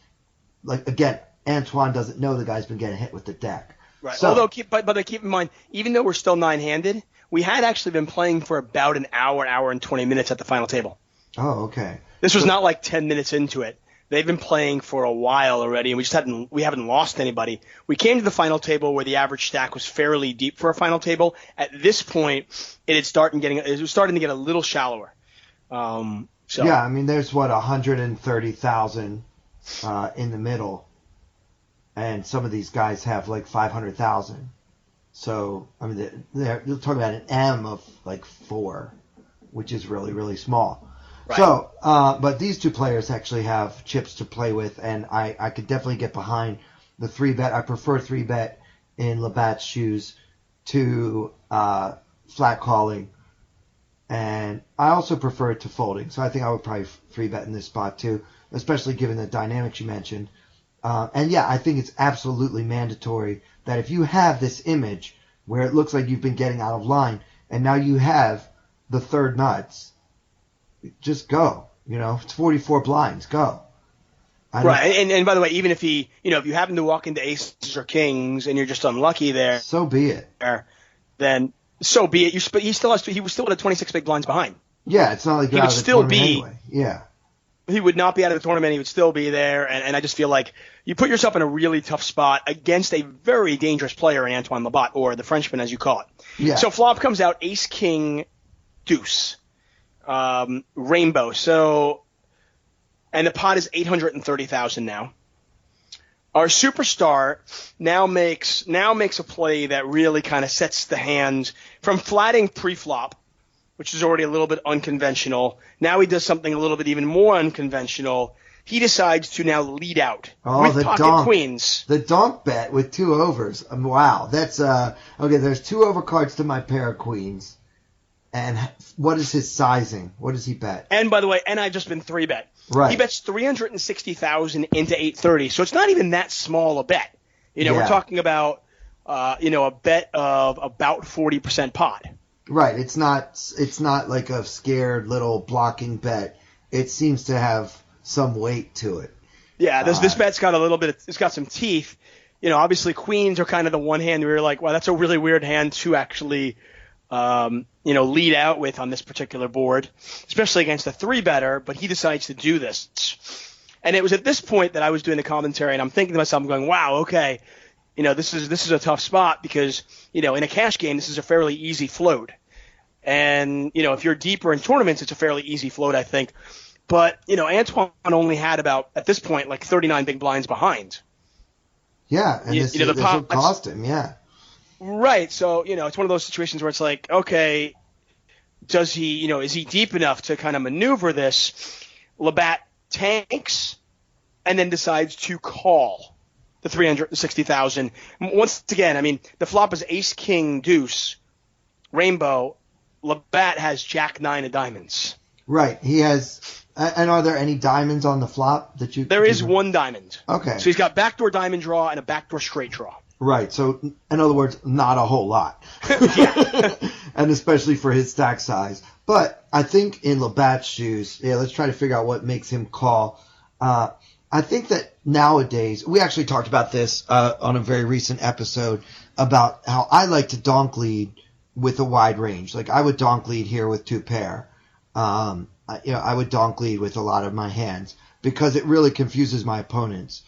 Like, again, Antoine doesn't know the guy's been getting hit with the deck. Right. So, although, keep in mind, even though we're still 9-handed, we had actually been playing for about an hour and 20 minutes at the final table. Oh, okay. This was not like 10 minutes into it. They've been playing for a while already, and we haven't lost anybody. We came to the final table where the average stack was fairly deep for a final table. At this point, it was starting to get a little shallower. Yeah, I mean, there's 130,000 in the middle, and some of these guys have like 500,000. So I mean, you're talking about an M of like 4, which is really, really small. Right. So, but these two players actually have chips to play with, and I could definitely get behind the 3-bet. I prefer 3-bet in Labatt's shoes to flat calling, and I also prefer it to folding. So I think I would probably 3-bet in this spot too, especially given the dynamics you mentioned. And yeah, I think it's absolutely mandatory that if you have this image where it looks like you've been getting out of line, and now you have the third nuts. Just go. It's 44 blinds. Go. Right, and by the way, even if if you happen to walk into aces or kings and you're just unlucky there, so be it. Then so be it. But he was still at 26 big blinds behind. Yeah, it's not like he would still be. Anyway. Yeah, he would not be out of the tournament. He would still be there, and I just feel like you put yourself in a really tough spot against a very dangerous player in Antoine Labat, or the Frenchman, as you call it. Yeah. So flop comes out ace king deuce, rainbow. So. And the pot is 830,000 now. Our superstar now makes a play that really kind of sets the hand from flatting pre-flop, which is already a little bit unconventional. Now he does something a little bit even more unconventional. He decides to now lead out with pocket queens. The donk bet with 2 overs. Wow, that's okay. There's 2 overcards to my pair of queens. And what is his sizing? What does he bet? And by the way, I've just been 3-bet. Right. He bets 360,000 into 830, so it's not even that small a bet. We're talking about a bet of about 40% pot. Right. It's not like a scared little blocking bet. It seems to have some weight to it. Yeah, this bet's got a little bit. It's got some teeth. Obviously queens are kind of the one hand where you're like, wow, that's a really weird hand to actually lead out with on this particular board, especially against a 3-better, but he decides to do this. And it was at this point that I was doing the commentary, and I'm thinking to myself, I'm going, wow, okay, this is a tough spot because, in a cash game, this is a fairly easy float. And, if you're deeper in tournaments, it's a fairly easy float, I think. But, Antoine only had about, at this point, like 39 big blinds behind. Yeah, and this will cost him, yeah. Right, so it's one of those situations where it's like, okay, does he, is he deep enough to kind of maneuver this? Labat tanks and then decides to call the 360,000. Once again, I mean, the flop is ace king deuce, rainbow. Labat has jack 9 of diamonds. Right, he has. And are there any diamonds on the flop that you? There is 1 diamond. Okay. So he's got backdoor diamond draw and a backdoor straight draw. Right, so in other words, not a whole lot. Yeah. And especially for his stack size. But I think in Labatt's shoes, let's try to figure out what makes him call. I think that nowadays, we actually talked about this on a very recent episode about how I like to donk lead with a wide range. Like I would donk lead here with 2 pair. I would donk lead with a lot of my hands because it really confuses my opponents.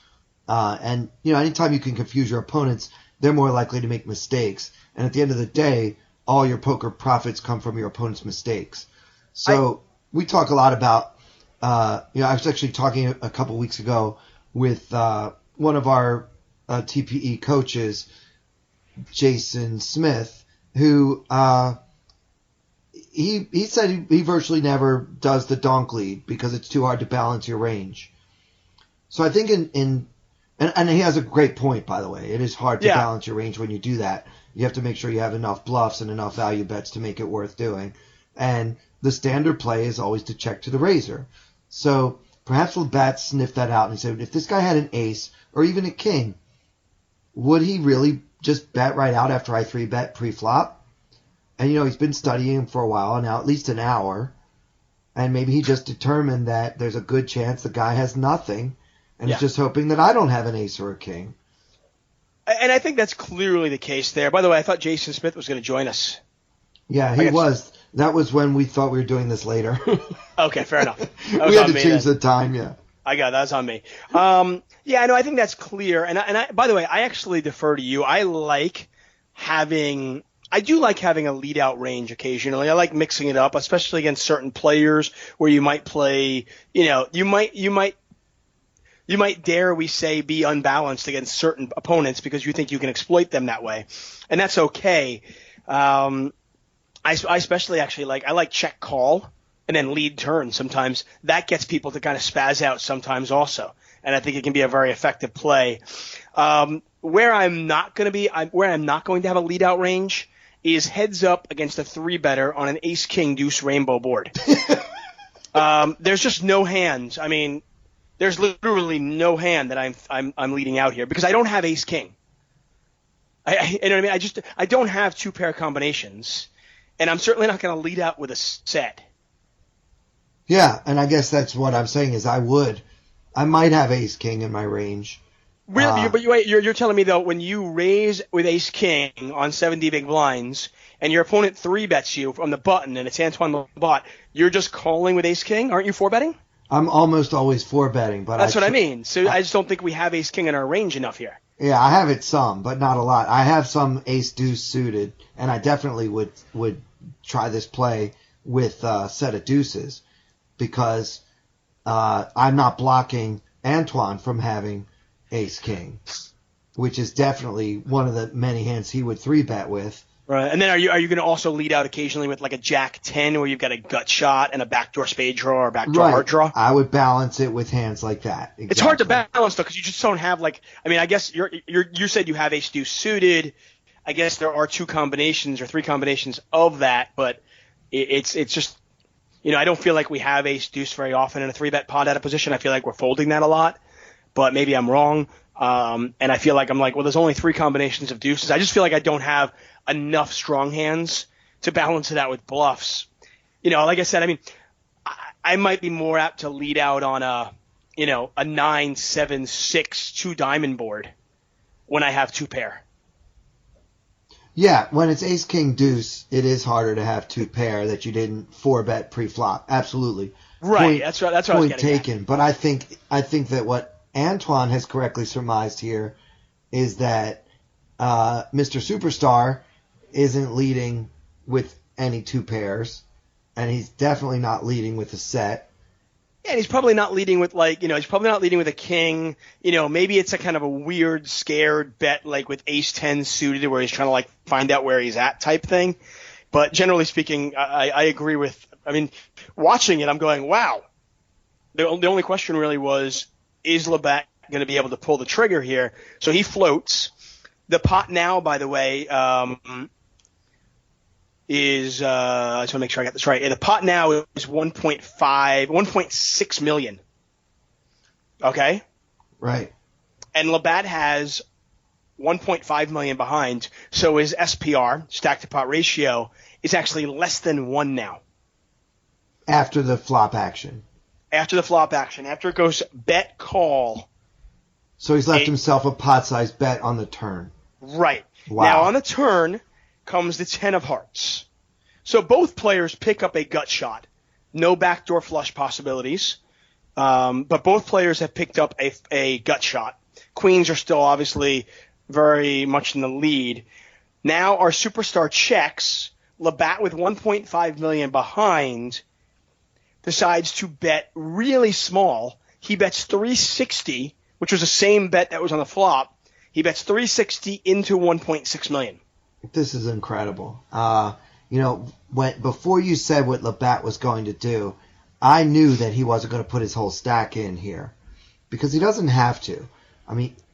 And anytime you can confuse your opponents, they're more likely to make mistakes. And at the end of the day, all your poker profits come from your opponent's mistakes. So we talk a lot about, I was actually talking a couple weeks ago with one of our TPE coaches, Jason Smith, who he said he virtually never does the donk lead because it's too hard to balance your range. So I think and he has a great point, by the way. It is hard to balance your range when you do that. You have to make sure you have enough bluffs and enough value bets to make it worth doing. And the standard play is always to check to the razor. So perhaps Labatt sniffed that out and he said, if this guy had an ace or even a king, would he really just bet right out after I 3-bet pre-flop? And, he's been studying him for a while, now at least an hour. And maybe he just determined that there's a good chance the guy has nothing. And he's just hoping that I don't have an ace or a king. And I think that's clearly the case there. By the way, I thought Jason Smith was going to join us. Yeah, he was. That was when we thought we were doing this later. Okay, fair enough. We had to change the time, yeah. I got that. That's on me. I think that's clear. And I, by the way, I actually defer to you. I do like having a lead out range occasionally. I like mixing it up, especially against certain players where you might play, you might dare, we say, be unbalanced against certain opponents because you think you can exploit them that way. And that's okay. I especially actually I like check call and then lead turn sometimes. That gets people to kind of spaz out sometimes also. And I think it can be a very effective play. Where I'm not going to have a lead out range is heads up against a 3-better on an ace king deuce rainbow board. There's just no hands. I mean, there's literally no hand that I'm leading out here because I don't have ace king. You know what I mean? I don't have 2 pair combinations, and I'm certainly not going to lead out with a set. Yeah, and I guess that's what I'm saying is I might have ace king in my range. Really, but you're telling me though, when you raise with ace king on 70 big blinds, and your opponent 3-bets you from the button, and it's Antoine Labat, you're just calling with ace king? Aren't you 4-betting? I'm almost always 4-betting, but that's what I mean. So I just don't think we have ace king in our range enough here. Yeah, I have it some, but not a lot. I have some ace deuce suited, and I definitely would try this play with a set of deuces because I'm not blocking Antoine from having ace king, which is definitely one of the many hands he would 3-bet with. Right, and then are you going to also lead out occasionally with like a jack 10 where you've got a gut shot and a backdoor spade draw or backdoor heart draw? I would balance it with hands like that. Exactly. It's hard to balance though because you just don't have I guess you said you have ace deuce suited. I guess there are 2 combinations or 3 combinations of that, but it's just I don't feel like we have ace deuce very often in a 3-bet pot out of position. I feel like we're folding that a lot. But maybe I'm wrong, and I feel like well, there's only 3 combinations of deuces. I just feel like I don't have enough strong hands to balance it out with bluffs. Like I said, I might be more apt to lead out on a 9-7-6 2-diamond board when I have 2 pair. Yeah, when it's ace king deuce, it is harder to have 2 pair that you didn't 4-bet pre-flop. Absolutely. Right. That's what I was getting taken. at. But I think that what Antoine has correctly surmised here is that Mr. Superstar isn't leading with any 2 pairs, and he's definitely not leading with a set. Yeah, and he's probably not leading with he's probably not leading with a king. Maybe it's a kind of a weird, scared bet like with ace 10 suited where he's trying to find out where he's at type thing. But generally speaking, I agree with. Watching it, I'm going, wow. The only question really was, is Labat going to be able to pull the trigger here? So he floats. The pot now, by the way, is I just want to make sure I got this right. The pot now is 1.6 million. Okay? Right. And Labat has 1.5 million behind, so his SPR, stack to pot ratio, is actually less than 1 now. After the flop action. After it goes bet call. So he's left himself a pot-sized bet on the turn. Right. Wow. Now on the turn comes the 10 of hearts. So both players pick up a gut shot. No backdoor flush possibilities. But both players have picked up a gut shot. Queens are still obviously very much in the lead. Now our superstar checks. Labat with 1.5 million behind decides to bet really small. He bets 360, which was the same bet that was on the flop. He bets 360 into 1.6 million. This is incredible. Before you said what Labat was going to do, I knew that he wasn't going to put his whole stack in here because he doesn't have to.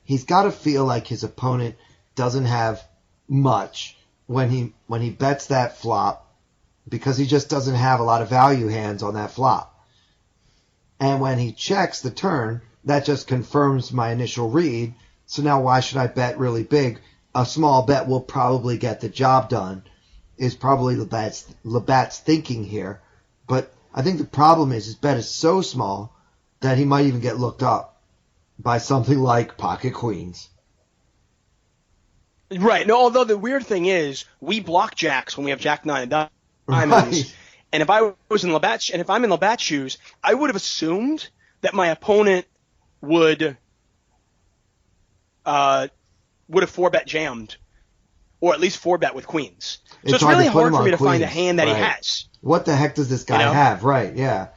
He's got to feel like his opponent doesn't have much when he bets that flop, because he just doesn't have a lot of value hands on that flop. And when he checks the turn, that just confirms my initial read. So now why should I bet really big? A small bet will probably get the job done, is probably Labat's thinking here. But I think the problem is his bet is so small that he might even get looked up by something like pocket queens. Right. No, although the weird thing is we block jacks when we have jack 9 and diamonds. Right. And if I was in Labat's, and if I'm in Labat's shoes, I would have assumed that my opponent would have 4-bet jammed, or at least 4-bet with queens. So it's really hard for me to find a hand that he has. What the heck does this guy have? Right, yeah.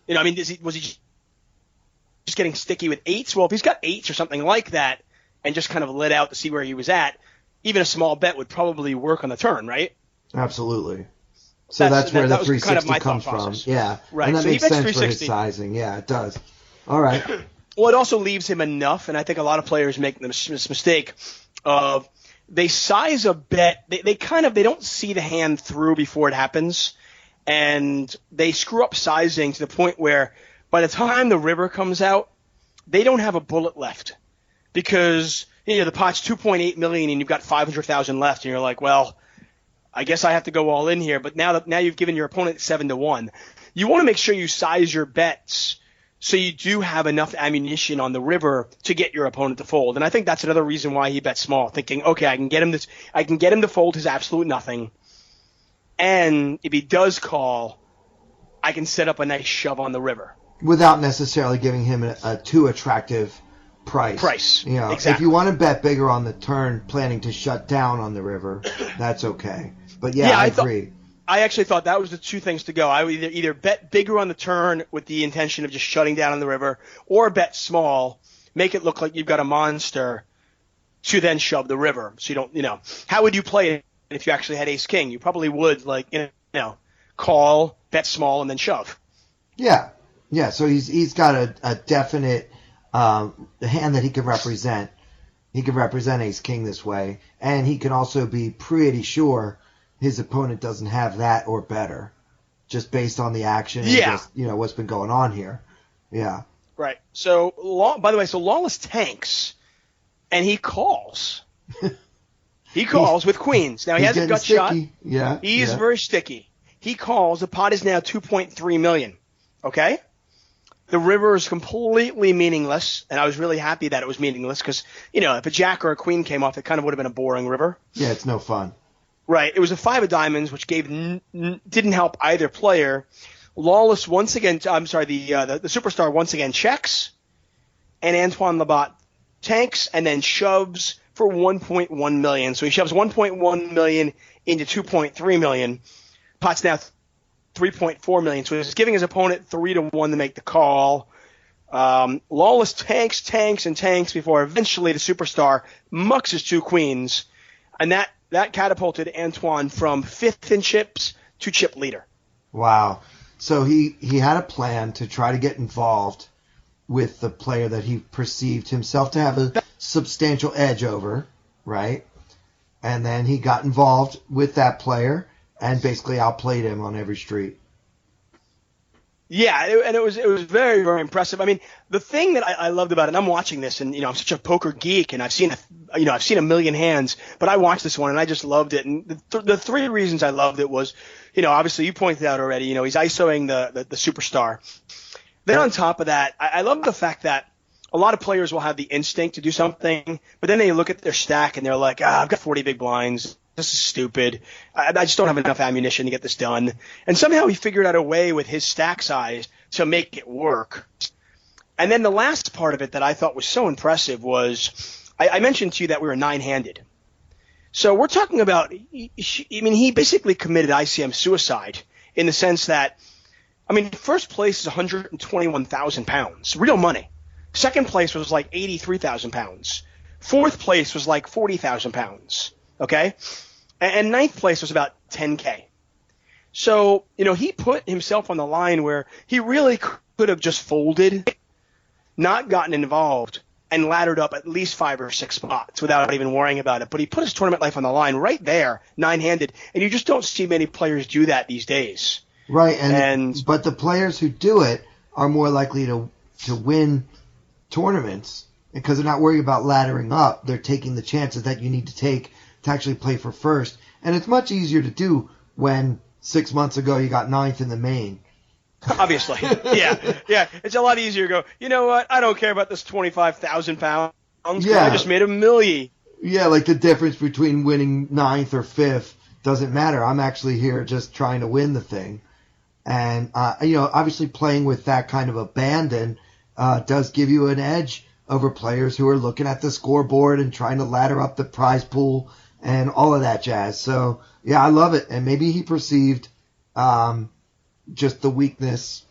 Was he just getting sticky with 8s? Well, if he's got 8s or something like that and just kind of lit out to see where he was at, even a small bet would probably work on the turn, right? Absolutely. So that's where the 360 comes from. Yeah. Right. And that so makes he bets sense for 360. his sizing. Yeah, it does. All right. Well, it also leaves him enough, and I think a lot of players make this mistake of they size a bet. They don't see the hand through before it happens, and they screw up sizing to the point where by the time the river comes out, they don't have a bullet left because the pot's 2.8 million and you've got 500,000 left, and you're like, well, I guess I have to go all in here. But now you've given your opponent 7-1. You want to make sure you size your bets so you do have enough ammunition on the river to get your opponent to fold. And I think that's another reason why he bet small, thinking, okay, I can get him to fold his absolute nothing. And if he does call, I can set up a nice shove on the river. Without necessarily giving him a too attractive price. Exactly. If you want to bet bigger on the turn, planning to shut down on the river, that's okay. But I agree. I actually thought that was the two things to go. I would either bet bigger on the turn with the intention of just shutting down on the river, or bet small, make it look like you've got a monster to then shove the river. So you don't, how would you play it if you actually had ace king? You probably would call, bet small, and then shove. Yeah. Yeah. So he's got a definite hand that he can represent. He can represent ace king this way, and he can also be pretty sure his opponent doesn't have that or better, just based on the action and just, what's been going on here. Yeah. Right. So, by the way, Lawless tanks, and he calls. He calls with queens. Now, he has a gut shot. Yeah. He is very sticky. He calls. The pot is now $2.3 million. Okay? The river is completely meaningless, and I was really happy that it was meaningless because, if a jack or a queen came off, it kind of would have been a boring river. Yeah, it's no fun. Right. It was a 5 of diamonds, which didn't help either player. Lawless once again, the superstar once again checks, and Antoine Labat tanks and then shoves for $1.1 million. So he shoves $1.1 million into $2.3 million. Pot's now $3.4 million. So he's giving his opponent 3-1 to make the call. Lawless tanks before eventually the superstar mucks his 2 queens, and that catapulted Antoine from 5th in chips to chip leader. Wow. So he had a plan to try to get involved with the player that he perceived himself to have a substantial edge over, right? And then he got involved with that player and basically outplayed him on every street. Yeah, and it was very, very impressive. I mean, the thing that I loved about it, and I'm watching this, and I'm such a poker geek, and I've seen a million hands, but I watched this one and I just loved it. And the 3 reasons I loved it was, obviously you pointed out already, he's ISOing the superstar. Then on top of that, I love the fact that a lot of players will have the instinct to do something, but then they look at their stack and they're like, I've got 40 big blinds. This is stupid. I just don't have enough ammunition to get this done. And somehow he figured out a way with his stack size to make it work. And then the last part of it that I thought was so impressive was I mentioned to you that we were 9-handed. So we're talking about he basically committed ICM suicide in the sense that, first place is 121,000 pounds, real money. Second place was like 83,000 pounds. Fourth place was like 40,000 pounds. Okay? And ninth place was about 10K. So, he put himself on the line where he really could have just folded, not gotten involved, and laddered up at least 5 or 6 spots without even worrying about it. But he put his tournament life on the line right there, 9-handed, and you just don't see many players do that these days. Right, but the players who do it are more likely to win tournaments because they're not worried about laddering up. They're taking the chances that you need to take to actually play for first. And it's much easier to do when 6 months ago you got 9th in the main. Obviously. Yeah. It's a lot easier to go, you know what, I don't care about this 25,000 pounds. Yeah. I just made $1 million. Yeah, like the difference between winning 9th or 5th doesn't matter. I'm actually here just trying to win the thing. And, obviously playing with that kind of abandon does give you an edge over players who are looking at the scoreboard and trying to ladder up the prize pool and all of that jazz. So, yeah, I love it. And maybe he perceived just the weakness.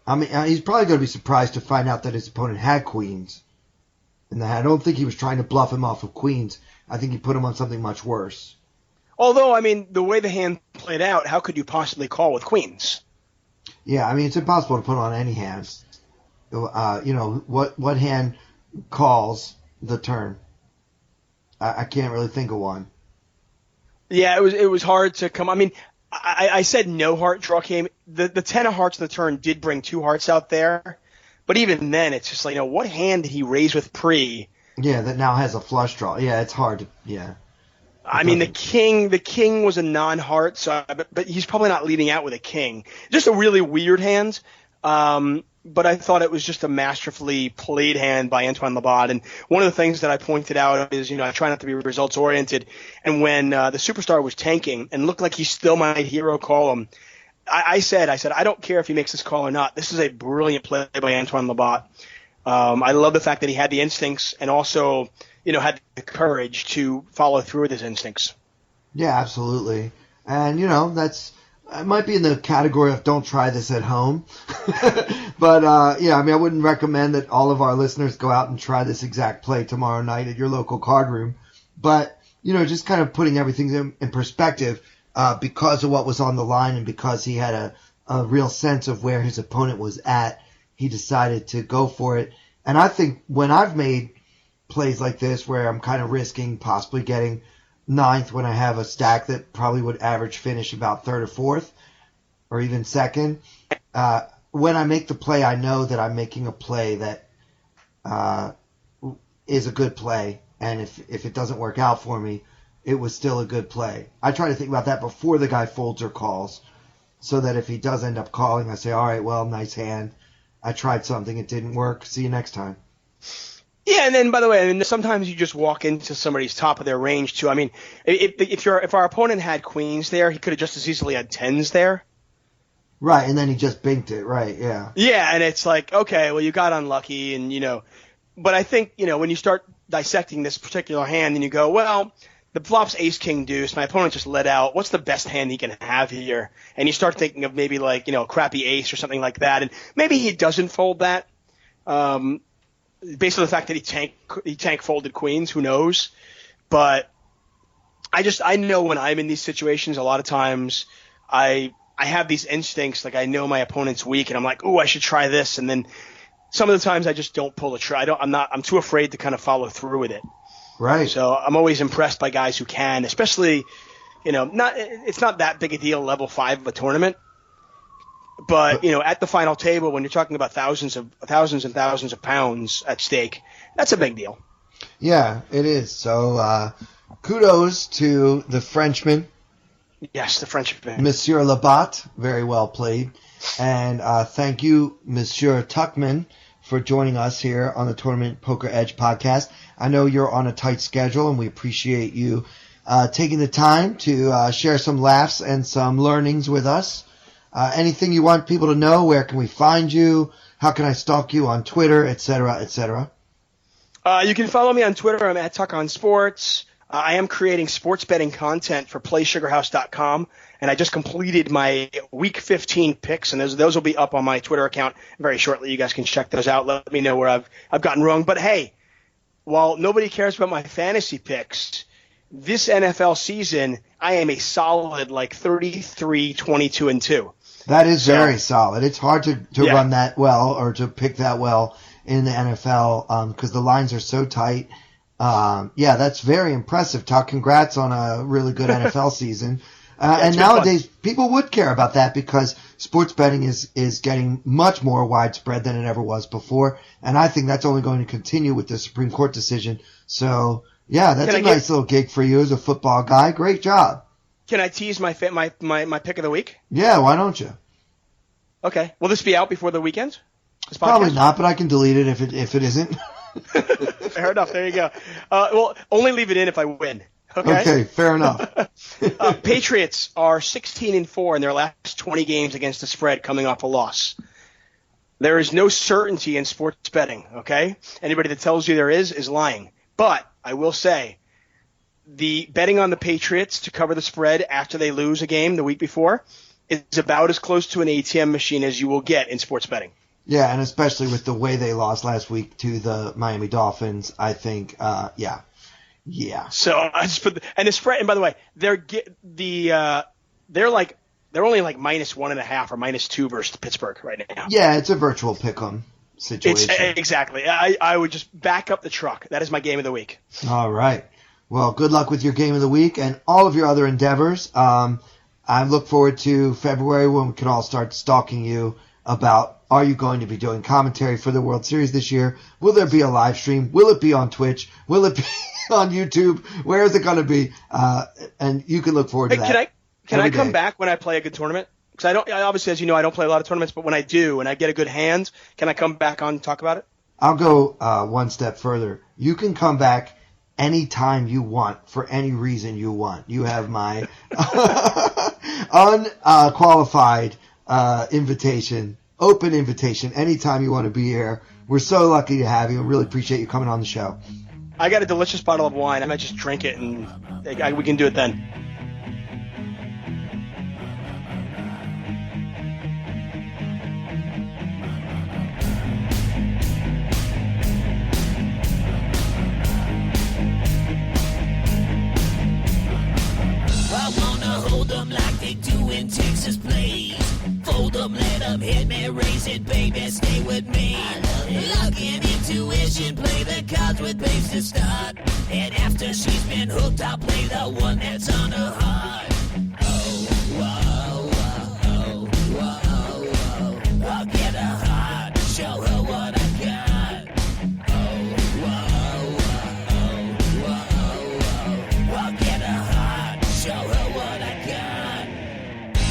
He's probably going to be surprised to find out that his opponent had queens. And I don't think he was trying to bluff him off of queens. I think he put him on something much worse. Although, the way the hand played out, how could you possibly call with queens? Yeah, it's impossible to put on any hands. What hand calls the turn? I can't really think of one. Yeah, it was hard to come. I said no heart draw came. The 10 of hearts on the turn did bring 2 hearts out there, but even then, it's just like, what hand did he raise with pre? Yeah, that now has a flush draw. Yeah, it's hard to. Yeah. I mean, the king was a non-heart, but he's probably not leading out with a king. Just a really weird hand. But I thought it was just a masterfully played hand by Antoine Labat. And one of the things that I pointed out is, I try not to be results oriented. And when the superstar was tanking and looked like he still might hero call him, I said, I don't care if he makes this call or not. This is a brilliant play by Antoine Labat. I love the fact that he had the instincts and also, had the courage to follow through with his instincts. Yeah, absolutely. And, it might be in the category of don't try this at home. But, I wouldn't recommend that all of our listeners go out and try this exact play tomorrow night at your local card room. But, just kind of putting everything in perspective, because of what was on the line and because he had a real sense of where his opponent was at, he decided to go for it. And I think when I've made plays like this where I'm kind of risking possibly getting ninth when I have a stack that probably would average finish about third or fourth or even second, when I make the play, I know that I'm making a play that is a good play. And if it doesn't work out for me, it was still a good play. I try to think about that before the guy folds or calls so that if he does end up calling, I say, all right, well, nice hand. I tried something. It didn't work. See you next time. Yeah, and then by the way, sometimes you just walk into somebody's top of their range too. I mean, if our opponent had queens there, he could have just as easily had tens there. Right, and then he just binked it. Right, yeah. Yeah, and it's like, okay, well, you got unlucky, and but I think when you start dissecting this particular hand, and you go, well, the flop's ace king deuce. My opponent just let out. What's the best hand he can have here? And you start thinking of maybe like a crappy ace or something like that, and maybe he doesn't fold that. Based on the fact that he tank folded queens, who knows? But I know when I'm in these situations, a lot of times I have these instincts, like I know my opponent's weak, and I'm like, oh, I should try this, and then some of the times I just don't pull a try. I'm too afraid to kind of follow through with it. Right. So I'm always impressed by guys who can, especially, it's not that big a deal, level 5 of a tournament. But, at the final table, when you're talking about thousands and thousands of pounds at stake, that's a big deal. Yeah, it is. So kudos to the Frenchman. Yes, the Frenchman. Monsieur Labat, very well played. And thank you, Monsieur Tuchman, for joining us here on the Tournament Poker Edge podcast. I know you're on a tight schedule, and we appreciate you taking the time to share some laughs and some learnings with us. Anything you want people to know, where can we find you? How can I stalk you on Twitter, et cetera, et cetera? You can follow me on Twitter. I'm at Tuck on Sports. I am creating sports betting content for PlaySugarHouse.com, and I just completed my Week 15 picks, and those will be up on my Twitter account very shortly. You guys can check those out. Let me know where I've gotten wrong. But hey, while nobody cares about my fantasy picks, this NFL season I am a solid 33, 22, and 2. That is very solid. It's hard to run that well or to pick that well in the NFL because the lines are so tight. That's very impressive, Tuck. Congrats on a really good NFL season. And nowadays, people would care about that because sports betting is getting much more widespread than it ever was before. And I think that's only going to continue with the Supreme Court decision. So, yeah, that's a nice little gig for you as a football guy. Great job. Can I tease my pick of the week? Yeah, why don't you? Okay. Will this be out before the weekend? Probably not, but I can delete it if it isn't. Fair enough. There you go. Well, only leave it in if I win. Okay, fair enough. Patriots are 16-4 in their last 20 games against the spread, coming off a loss. There is no certainty in sports betting. Okay, anybody that tells you there is lying. But I will say, the betting on the Patriots to cover the spread after they lose a game the week before is about as close to an ATM machine as you will get in sports betting. Yeah, and especially with the way they lost last week to the Miami Dolphins, I think, yeah. So I just put and the spread. And by the way, they're only like -1.5 or -2 versus Pittsburgh right now. Yeah, it's a virtual pick'em situation. Exactly. I would just back up the truck. That is my game of the week. All right. Well, good luck with your game of the week and all of your other endeavors. I look forward to February when we can all start stalking you about are you going to be doing commentary for the World Series this year? Will there be a live stream? Will it be on Twitch? Will it be on YouTube? Where is it going to be? And you can look forward to that. Can I come back when I play a good tournament? Because obviously, as you know, I don't play a lot of tournaments, but when I do and I get a good hand, can I come back on and talk about it? I'll go one step further. You can come back anytime you want for any reason you want. You have my unqualified invitation, open invitation, anytime you want to be here. We're so lucky to have you. I really appreciate you coming on the show. I got a delicious bottle of wine. I might just drink it, and we can do it then. I wanna hold them like they do in Texas plays. Fold them, let them hit me, raise it, baby, stay with me. Luck and intuition, play the cards with babes to start. And after she's been hooked, I'll play the one that's on her heart. Oh, whoa, whoa, whoa, whoa. I'll get her heart, show her what I got. Oh, whoa, whoa, whoa, whoa. I'll get her heart, show her what I got.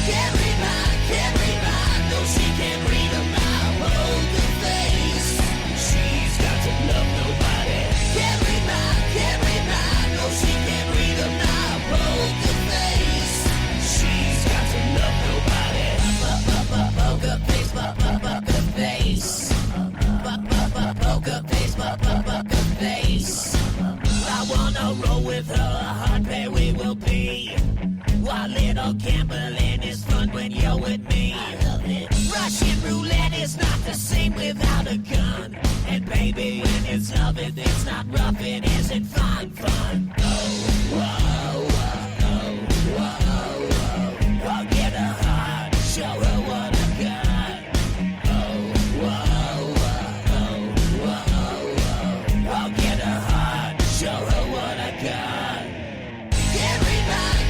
Can't read mine, no she can't read a mile. Poker face, she's got to love nobody. Can't read mine, no she can't read a mile. Poker face, she's got to love nobody. Poker face, poker face. Poker face, poker face. I wanna roll with her, a hard pair we will be. While little gambling is fun when you're with me. I love it. Russian roulette is not the same without a gun. And baby, when it's love, if it's not rough, it isn't fun. Oh, whoa, whoa, whoa, whoa. I'll get her heart, show her what I got. Oh, whoa, whoa, whoa, whoa. I'll get her heart, show her what I got.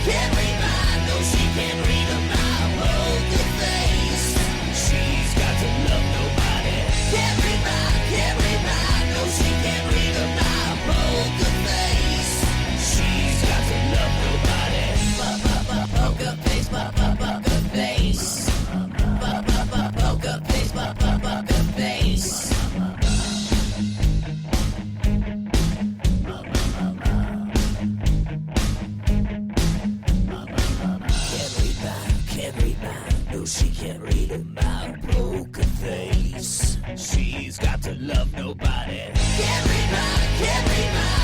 Can't read mine, no she can't read a mile. Poker face, she's got to love nobody. Can't read mine, no she can't read a mile. Poker face, she's got to love nobody. Poker face, poker face. Poker face, poker face. Can't read mine, no she can't read a mile. Poker face, she's got to love nobody. Can't read mine,